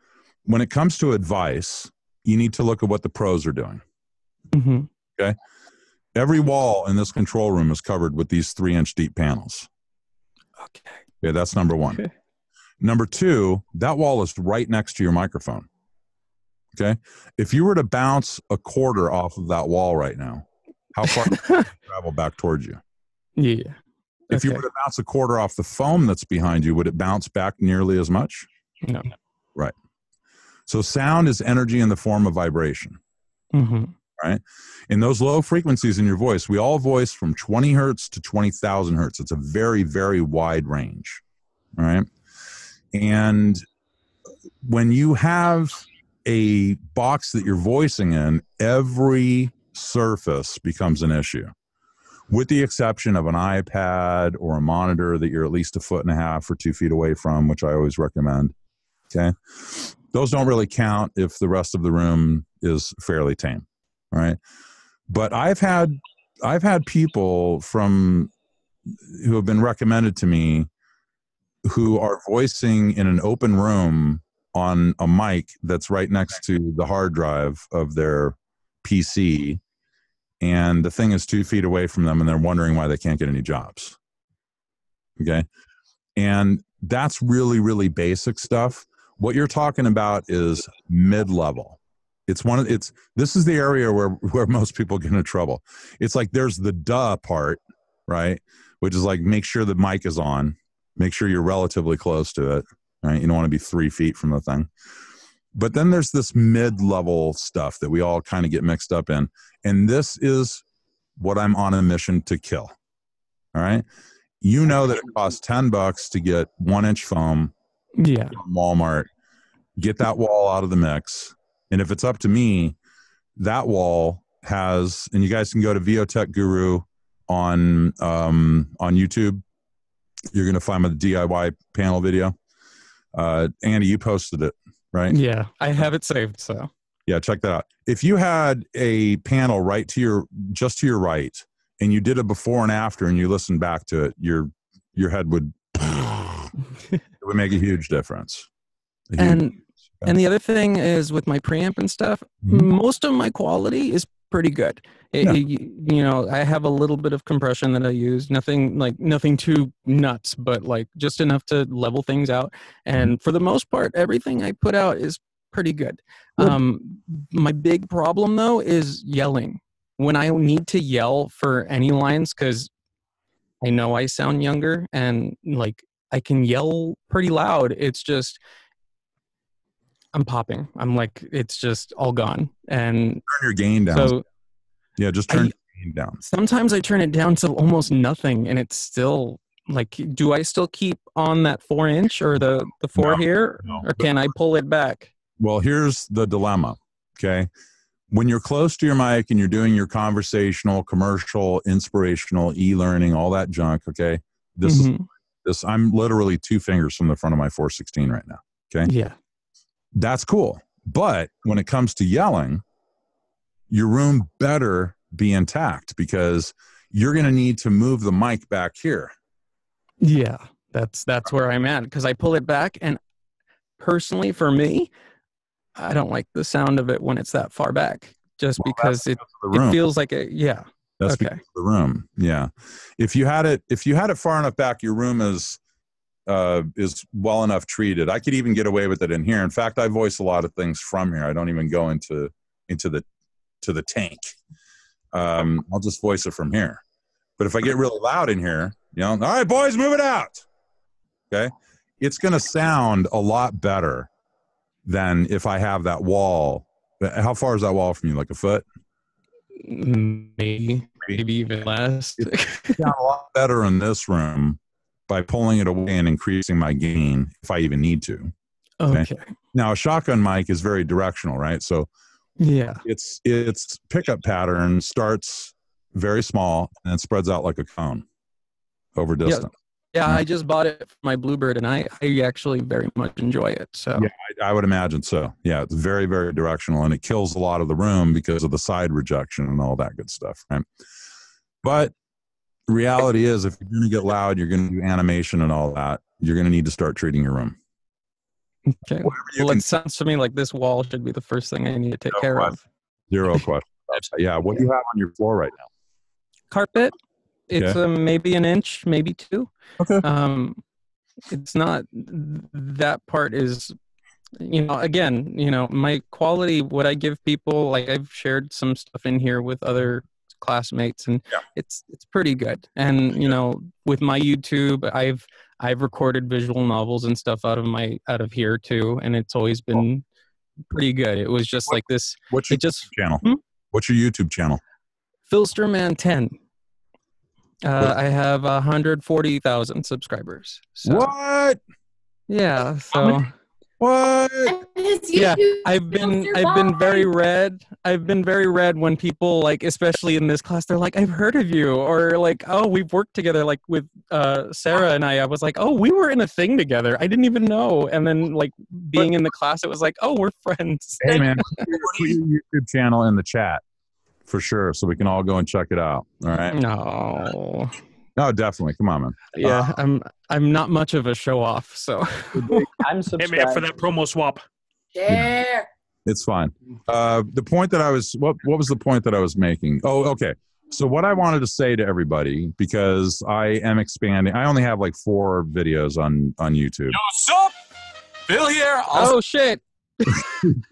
when it comes to advice, you need to look at what the pros are doing. Okay. Every wall in this control room is covered with these 3-inch deep panels. Okay. Yeah, that's number one. Okay. Number two, that wall is right next to your microphone. Okay. If you were to bounce a quarter off of that wall right now, how far would it travel back towards you? Yeah. If you were to bounce a quarter off the foam that's behind you, would it bounce back nearly as much? No. Right. So sound is energy in the form of vibration. Right. In those low frequencies in your voice, we all voice from 20 hertz to 20,000 hertz. It's a very, very wide range. All right. And when you have a box that you're voicing in, every surface becomes an issue, with the exception of an iPad or a monitor that you're at least 1.5 feet or 2 feet away from, which I always recommend. Okay. Those don't really count if the rest of the room is fairly tame. All right. But I've had people who have been recommended to me who are voicing in an open room on a mic that's right next to the hard drive of their PC, and the thing is 2 feet away from them, and they're wondering why they can't get any jobs. Okay. And that's really, really basic stuff. What you're talking about is mid-level. This is the area where most people get into trouble. It's like there's the duh part, right? Which is like, make sure the mic is on, make sure you're relatively close to it, right? You don't want to be 3 feet from the thing. But then there's this mid-level stuff that we all kind of get mixed up in. And this is what I'm on a mission to kill. All right. You know that it costs $10 to get 1-inch foam. Yeah. From Walmart. Get that wall out of the mix. And if it's up to me, that wall has, and you guys can go to VOTech Guru on YouTube. You're going to find my DIY panel video. Andy, you posted it, right? Yeah, I have it saved. So yeah, check that out. If you had a panel just to your right, and you did a before and after, and you listened back to it, your head would it would make a huge difference. And the other thing is with my preamp and stuff, most of my quality is pretty good. You know, I have a little bit of compression that I use, nothing too nuts, but like just enough to level things out. And for the most part, everything I put out is pretty good. My big problem though is yelling. When I need to yell for any lines, because I know I sound younger and like I can yell pretty loud, it's just I'm popping. I'm like, it's just all gone. And turn your gain down. So yeah, just turn your gain down. Sometimes I turn it down to almost nothing, and it's still like, do I still keep on that 4-inch or the 4 here, or can I pull it back? Well, here's the dilemma. Okay. When you're close to your mic and you're doing your conversational, commercial, inspirational, e-learning, all that junk, okay, this I'm literally 2 fingers from the front of my 416 right now, okay? Yeah. That's cool. But when it comes to yelling, your room better be intact because you're going to need to move the mic back here. Yeah, that's where I'm at, because I pull it back, and personally for me, I don't like the sound of it when it's that far back, just because it feels like That's because of the room. Yeah. If you had it far enough back, your room is well enough treated. I could even get away with it in here. In fact, I voice a lot of things from here. I don't even go into the tank. I'll just voice it from here. But if I get really loud in here, all right, boys, move it out. Okay. It's going to sound a lot better than if I have that wall. How far is that wall from you? Like a foot? Maybe even less. It's sound a lot better in this room by pulling it away and increasing my gain if I even need to. Okay. Now a shotgun mic is very directional, right? So yeah, its pickup pattern starts very small and then spreads out like a cone over distance. Yeah, I just bought it for my Bluebird, and I actually very much enjoy it. So yeah, I would imagine so. Yeah, it's very, very directional, and it kills a lot of the room because of the side rejection and all that good stuff, right? But the reality is, if you're going to get loud, you're going to do animation and all that, you're going to need to start treating your room. Okay. Well, it sounds to me like this wall should be the first thing I need to take care of. Zero question. Yeah, what do you have on your floor right now? Carpet. It's maybe an inch, maybe 2. Okay. It's not, that part is, again, my quality, what I give people, like I've shared some stuff in here with other classmates, and it's pretty good. And, with my YouTube, I've recorded visual novels and stuff out of here too. And it's always been pretty good. It was just like this. What's your YouTube channel? What's your YouTube channel? Philsterman 10. I have 140,000 subscribers. So. What? Yeah. So. What? Yeah, I've been very red. I've been very red when people, like, especially in this class, they're like, "I've heard of you," or like, "Oh, we've worked together." Like with Sarah and I was like, "Oh, we were in a thing together. I didn't even know." And then like being in the class, it was like, "Oh, we're friends." Hey man, put your YouTube channel in the chat for sure, so we can all go and check it out. All right. No. No, definitely. Come on, man. Yeah, I'm not much of a show off, so I'm Hit me up for subscribed. that promo swap. Share. It's fine. The point that I was, what was the point that I was making? Oh, okay. So what I wanted to say to everybody, because I am expanding, I only have like 4 videos on YouTube. What's up? Bill here. oh shit,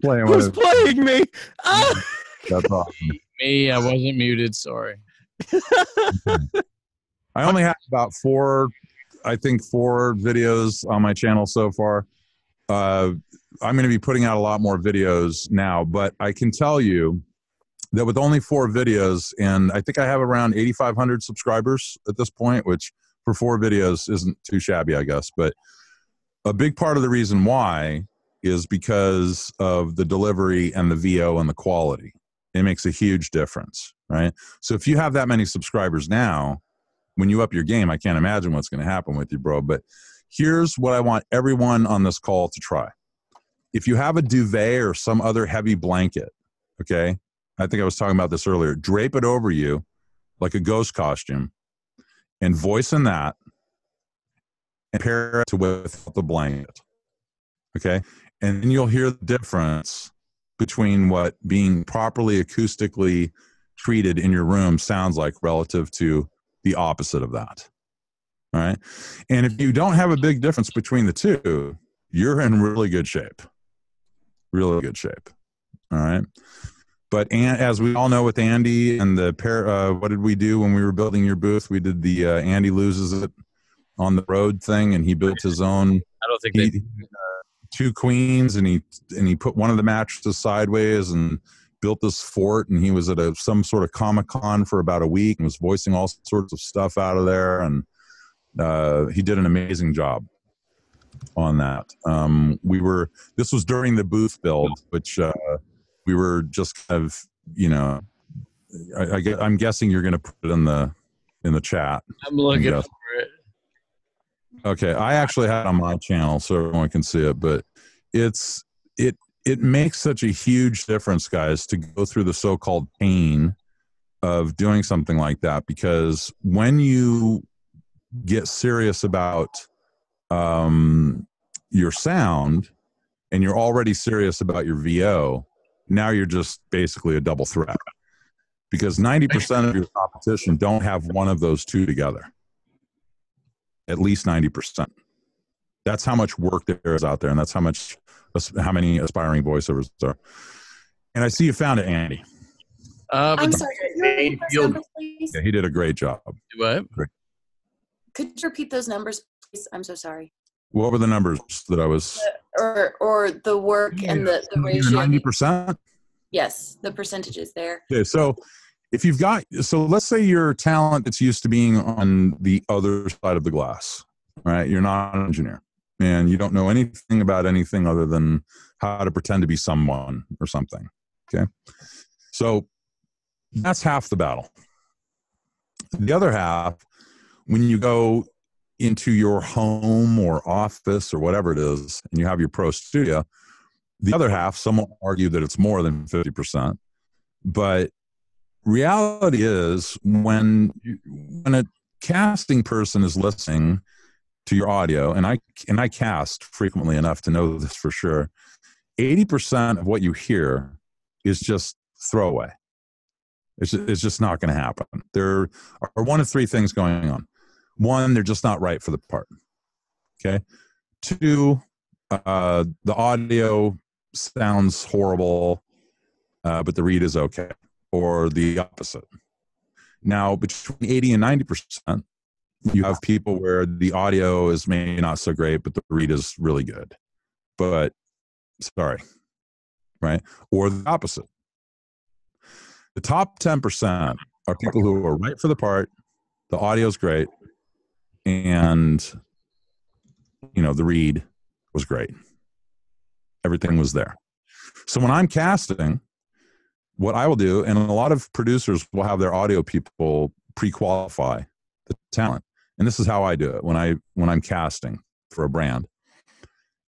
Playing who's with, playing me? Ah! that's awesome. Me, I wasn't muted. Sorry. I only have about 4 videos on my channel so far. I'm going to be putting out a lot more videos now, but I can tell you that with only 4 videos, and I think I have around 8,500 subscribers at this point, which for 4 videos isn't too shabby, I guess. But a big part of the reason why is because of the delivery and the VO and the quality. It makes a huge difference, right? So if you have that many subscribers now, when you up your game, I can't imagine what's going to happen with you, bro. But here's what I want everyone on this call to try. If you have a duvet or some other heavy blanket, okay, I think I was talking about this earlier, drape it over you like a ghost costume and voice in that and pair it with the blanket, okay? And then you'll hear the difference between what being properly acoustically treated in your room sounds like relative to the opposite of that. All right. And if you don't have a big difference between the two, you're in really good shape. Really good shape. All right. But as we all know with Andy and the pair, what did we do when we were building your booth? We did the Andy loses it on the road thing, and he built his own. I don't think they 2 queens, and he put one of the mattresses sideways and built this fort, and he was at some sort of Comic-Con for about a week and was voicing all sorts of stuff out of there, and he did an amazing job on that. This was during the booth build, which we were just kind of, you know, I'm guessing you're going to put it in the chat. I'm looking for it. Okay, I actually had it on my channel so everyone can see it, but it makes such a huge difference, guys, to go through the so-called pain of doing something like that, because when you get serious about your sound and you're already serious about your VO, now you're just basically a double threat, because 90% of your competition don't have one of those two together. At least 90%. That's how much work there is out there, and that's how many aspiring voiceovers there are. And I see you found it, Andy. I'm sorry. Could you repeat those numbers, please? Yeah, he did a great job. What? Great. Could you repeat those numbers, please? I'm so sorry. What were the numbers that I was? Or the work and the ratio. 90%? Yes, the percentages there. Okay, so if you've got, so let's say you're a talent that's used to being on the other side of the glass, right? You're not an engineer and you don't know anything about anything other than how to pretend to be someone or something. Okay. So that's half the battle. The other half, when you go into your home or office or whatever it is, and you have your pro studio, the other half, some will argue that it's more than 50%, but reality is when a casting person is listening to your audio, and I cast frequently enough to know this for sure, 80% of what you hear is just throwaway. It's just not going to happen. There are 1 of 3 things going on. 1, they're just not right for the part. Okay. 2, the audio sounds horrible, but the read is okay. Or the opposite. Now, between 80 and 90%, you have people where the audio is maybe not so great, but the read is really good. But, sorry, right? Or the opposite. The top 10% are people who are right for the part, the audio is great, and, you know, the read was great. Everything was there. So when I'm casting, what I will do, and a lot of producers will have their audio people pre-qualify the talent, and this is how I do it when I'm casting for a brand,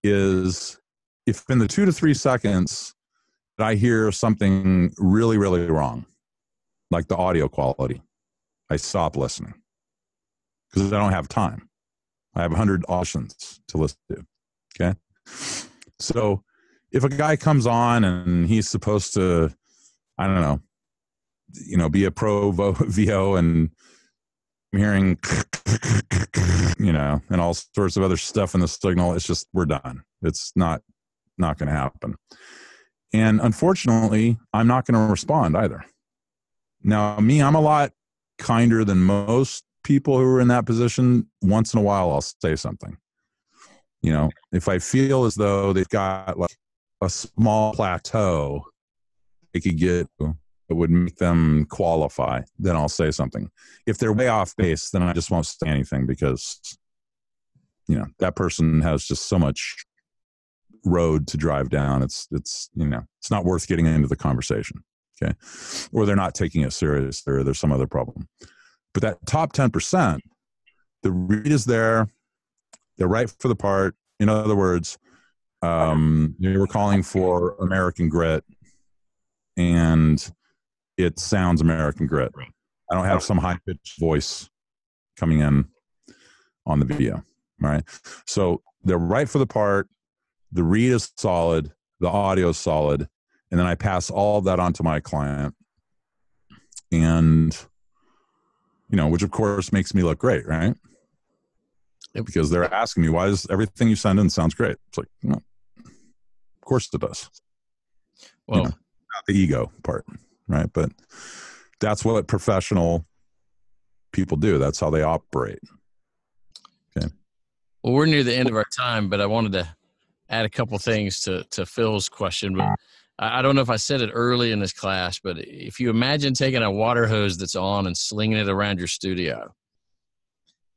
is if in the 2 to 3 seconds that I hear something really, really wrong, like the audio quality, I stop listening. because I don't have time. I have 100 auditions to listen to. Okay. So if a guy comes on and he's supposed to, I don't know, be a pro VO, and I'm hearing, and all sorts of other stuff in the signal, it's just, we're done. It's not going to happen. And unfortunately, I'm not going to respond either. Now, me, I'm a lot kinder than most people who are in that position. Once in a while, I'll say something. If I feel as though they've got like a small plateau they could get that would make them qualify, then I'll say something. If they're way off base, then I just won't say anything, because that person has just so much road to drive down. It's not worth getting into the conversation. Okay. Or they're not taking it serious, or there's some other problem. But that top 10%, the read is there. They're right for the part. In other words, we're calling for American Grit, and it sounds American Grit. I don't have some high-pitched voice coming in on the video. All right. So they're right for the part. The read is solid. The audio is solid. And then I pass all of that on to my client. And, which of course makes me look great, right? Because they're asking me, why does everything you send in sounds great? It's like, no, of course it does. Well, not the ego part, right? But that's what professional people do. That's how they operate. Okay. Well, we're near the end of our time, but I wanted to add a couple things to Phil's question. But I don't know if I said it early in this class, but if you imagine taking a water hose that's on and slinging it around your studio,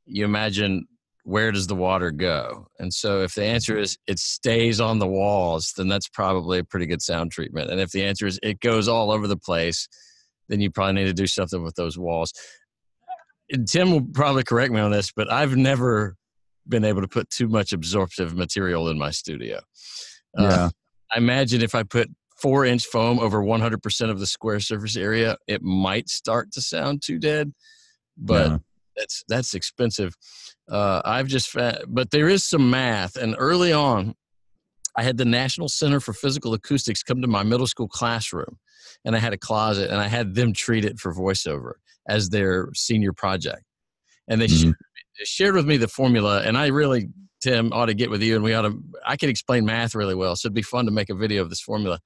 you imagine, where does the water go? And so if the answer is it stays on the walls, then that's probably a pretty good sound treatment. And if the answer is it goes all over the place, then you probably need to do something with those walls. And Tim will probably correct me on this, but I've never been able to put too much absorptive material in my studio. Yeah. I imagine if I put 4-inch foam over 100% of the square surface area, it might start to sound too dead, but that's expensive. I've just found, but there is some math. And early on, I had the National Center for Physical Acoustics come to my middle school classroom, and I had a closet, and I had them treat it for voiceover as their senior project. And they shared with me the formula, and I really, Tim, ought to get with you, and I can explain math really well. So it'd be fun to make a video of this formula.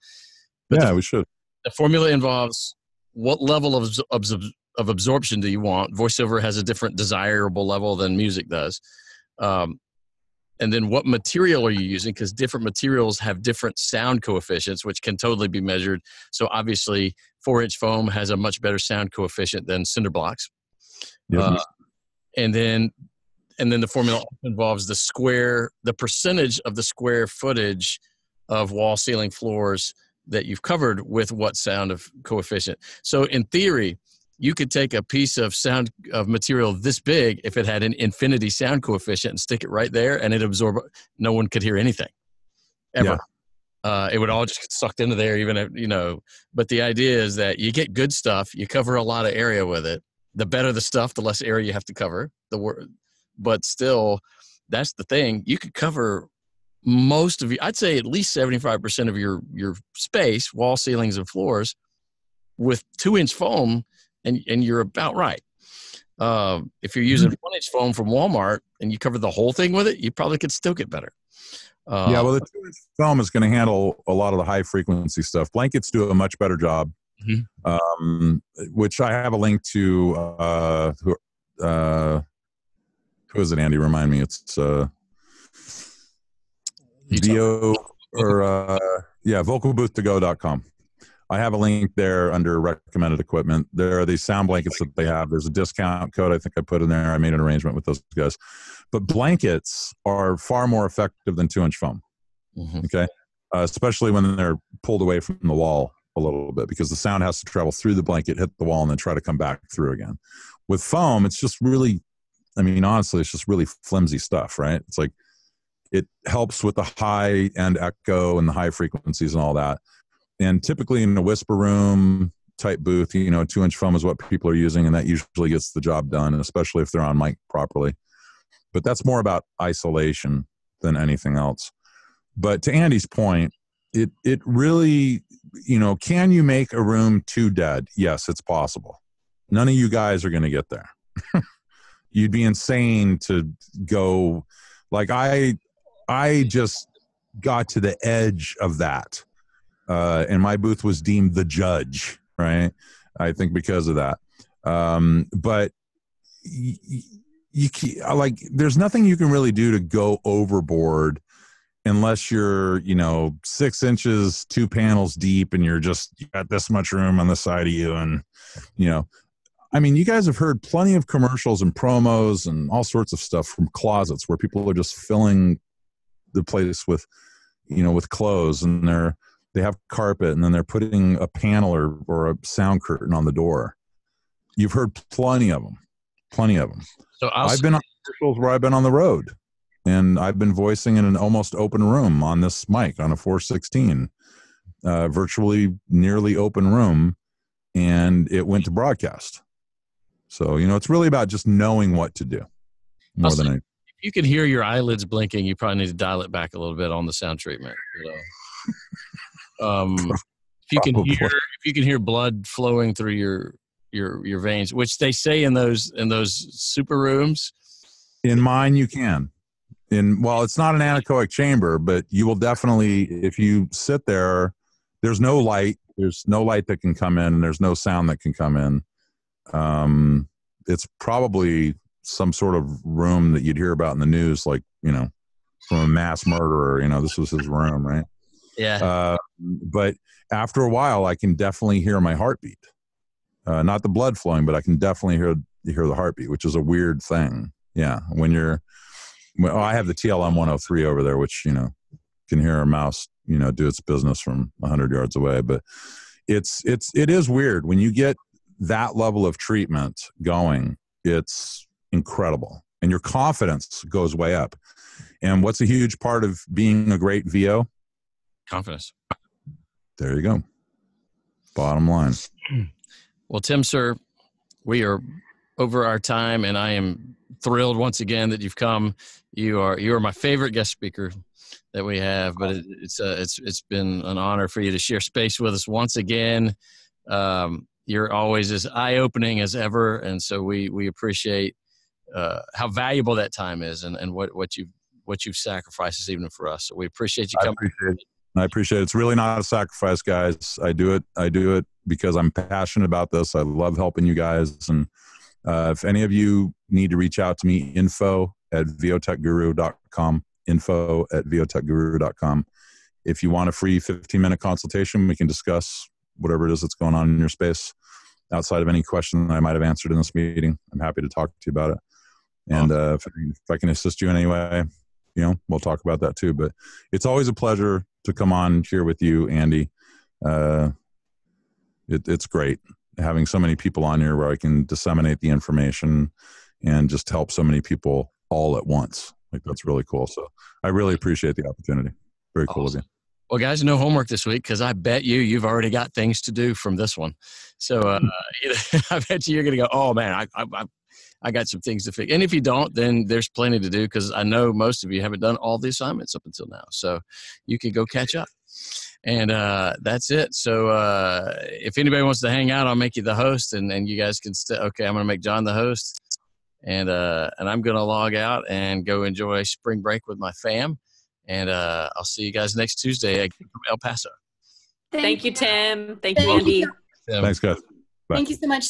But we should. The formula involves what level of absorption do you want? Voiceover has a different desirable level than music does. And then what material are you using? Because different materials have different sound coefficients, which can totally be measured. So obviously 4-inch foam has a much better sound coefficient than cinder blocks. Yep. And then the formula involves the percentage of the square footage of wall, ceiling, floors that you've covered with what sound of coefficient. So in theory, you could take a piece of material this big, if it had an infinity sound coefficient, and stick it right there, and it absorb. No one could hear anything ever. Yeah. It would all just get sucked into there, even if, But the idea is that you get good stuff, you cover a lot of area with it. The better the stuff, the less area you have to cover. But still, that's the thing. You could cover most of I'd say at least 75% of your space, wall, ceilings, and floors, with 2-inch foam. And you're about right. If you're using 1-inch foam from Walmart and you cover the whole thing with it, you probably could still get better. The 2-inch foam is going to handle a lot of the high frequency stuff. Blankets do a much better job, which I have a link to. Who is it, Andy? Remind me. It's vocalbooth2go.com. I have a link there under recommended equipment. There are these sound blankets that they have. There's a discount code I think I put in there. I made an arrangement with those guys. But blankets are far more effective than 2-inch foam. Okay? Especially when they're pulled away from the wall a little bit, because the sound has to travel through the blanket, hit the wall, and then try to come back through again. With foam, it's just really, honestly, it's just really flimsy stuff, right? It's like it helps with the high-end echo and the high frequencies and all that. And typically in a whisper room, type booth. 2-inch foam is what people are using, and that usually gets the job done, especially if they're on mic properly. But that's more about isolation than anything else. But to Andy's point, it really, can you make a room too dead? Yes, it's possible. None of you guys are going to get there. You'd be insane to go. Like I just got to the edge of that. And my booth was deemed the judge, right? I think because of that. But there's nothing you can really do to go overboard unless you're, 6 inches, 2 panels deep, and you got this much room on the side of you. And, you guys have heard plenty of commercials and promos and all sorts of stuff from closets where people are just filling the place with, with clothes, and they have carpet, and then they're putting a panel or a sound curtain on the door. You've heard plenty of them. So I've been on commercials where I've been on the road, and I've been voicing in an almost open room on this mic on a 416, virtually nearly open room, and it went to broadcast. So, it's really about just knowing what to do more than anything. If you can hear your eyelids blinking, you probably need to dial it back a little bit on the sound treatment. If you can hear blood flowing through your veins, which they say in those super rooms. In mine, you can. It's not an anechoic chamber, but you will definitely, if you sit there, there's no light that can come in. There's no sound that can come in. It's probably some sort of room that you'd hear about in the news, like, from a mass murderer, this was his room, right? Yeah. But after a while, I can definitely hear my heartbeat. Not the blood flowing, but I can definitely hear the heartbeat, which is a weird thing. Yeah. I have the TLM 103 over there, which, can hear a mouse, do its business from 100 yards away. But it is weird when you get that level of treatment going. It's incredible, and your confidence goes way up. And what's a huge part of being a great VO? Confidence. There you go. Bottom line. Well, Tim, sir, we are over our time, and I am thrilled once again that you've come. You are my favorite guest speaker that we have, but it's been an honor for you to share space with us once again. You're always as eye-opening as ever, and so we appreciate how valuable that time is, and what you've sacrificed even for us. So we appreciate you coming. I appreciate it. It's really not a sacrifice, guys. I do it because I'm passionate about this. I love helping you guys. And if any of you need to reach out to me, info@VOTechGuru.com, info@VOTechGuru.com. If you want a free 15-minute consultation, we can discuss whatever it is that's going on in your space outside of any question I might have answered in this meeting. I'm happy to talk to you about it. And if I can assist you in any way, we'll talk about that too. But it's always a pleasure to come on here with you, Andy. It's great having so many people on here where I can disseminate the information and just help so many people all at once. Like, that's really cool. So I really appreciate the opportunity. Very cool of you. Well, guys, no homework this week because I bet you've already got things to do from this one. So I bet you're going to go, oh, man, I got some things to fix. And if you don't, then there's plenty to do because I know most of you haven't done all the assignments up until now. So you can go catch up. And that's it. So if anybody wants to hang out, I'll make you the host, and you guys can okay, I'm going to make John the host. And I'm going to log out and go enjoy spring break with my fam. And I'll see you guys next Tuesday from El Paso. Thank you, Tim. Thank you, Andy. Thanks, guys. Bye. Thank you so much.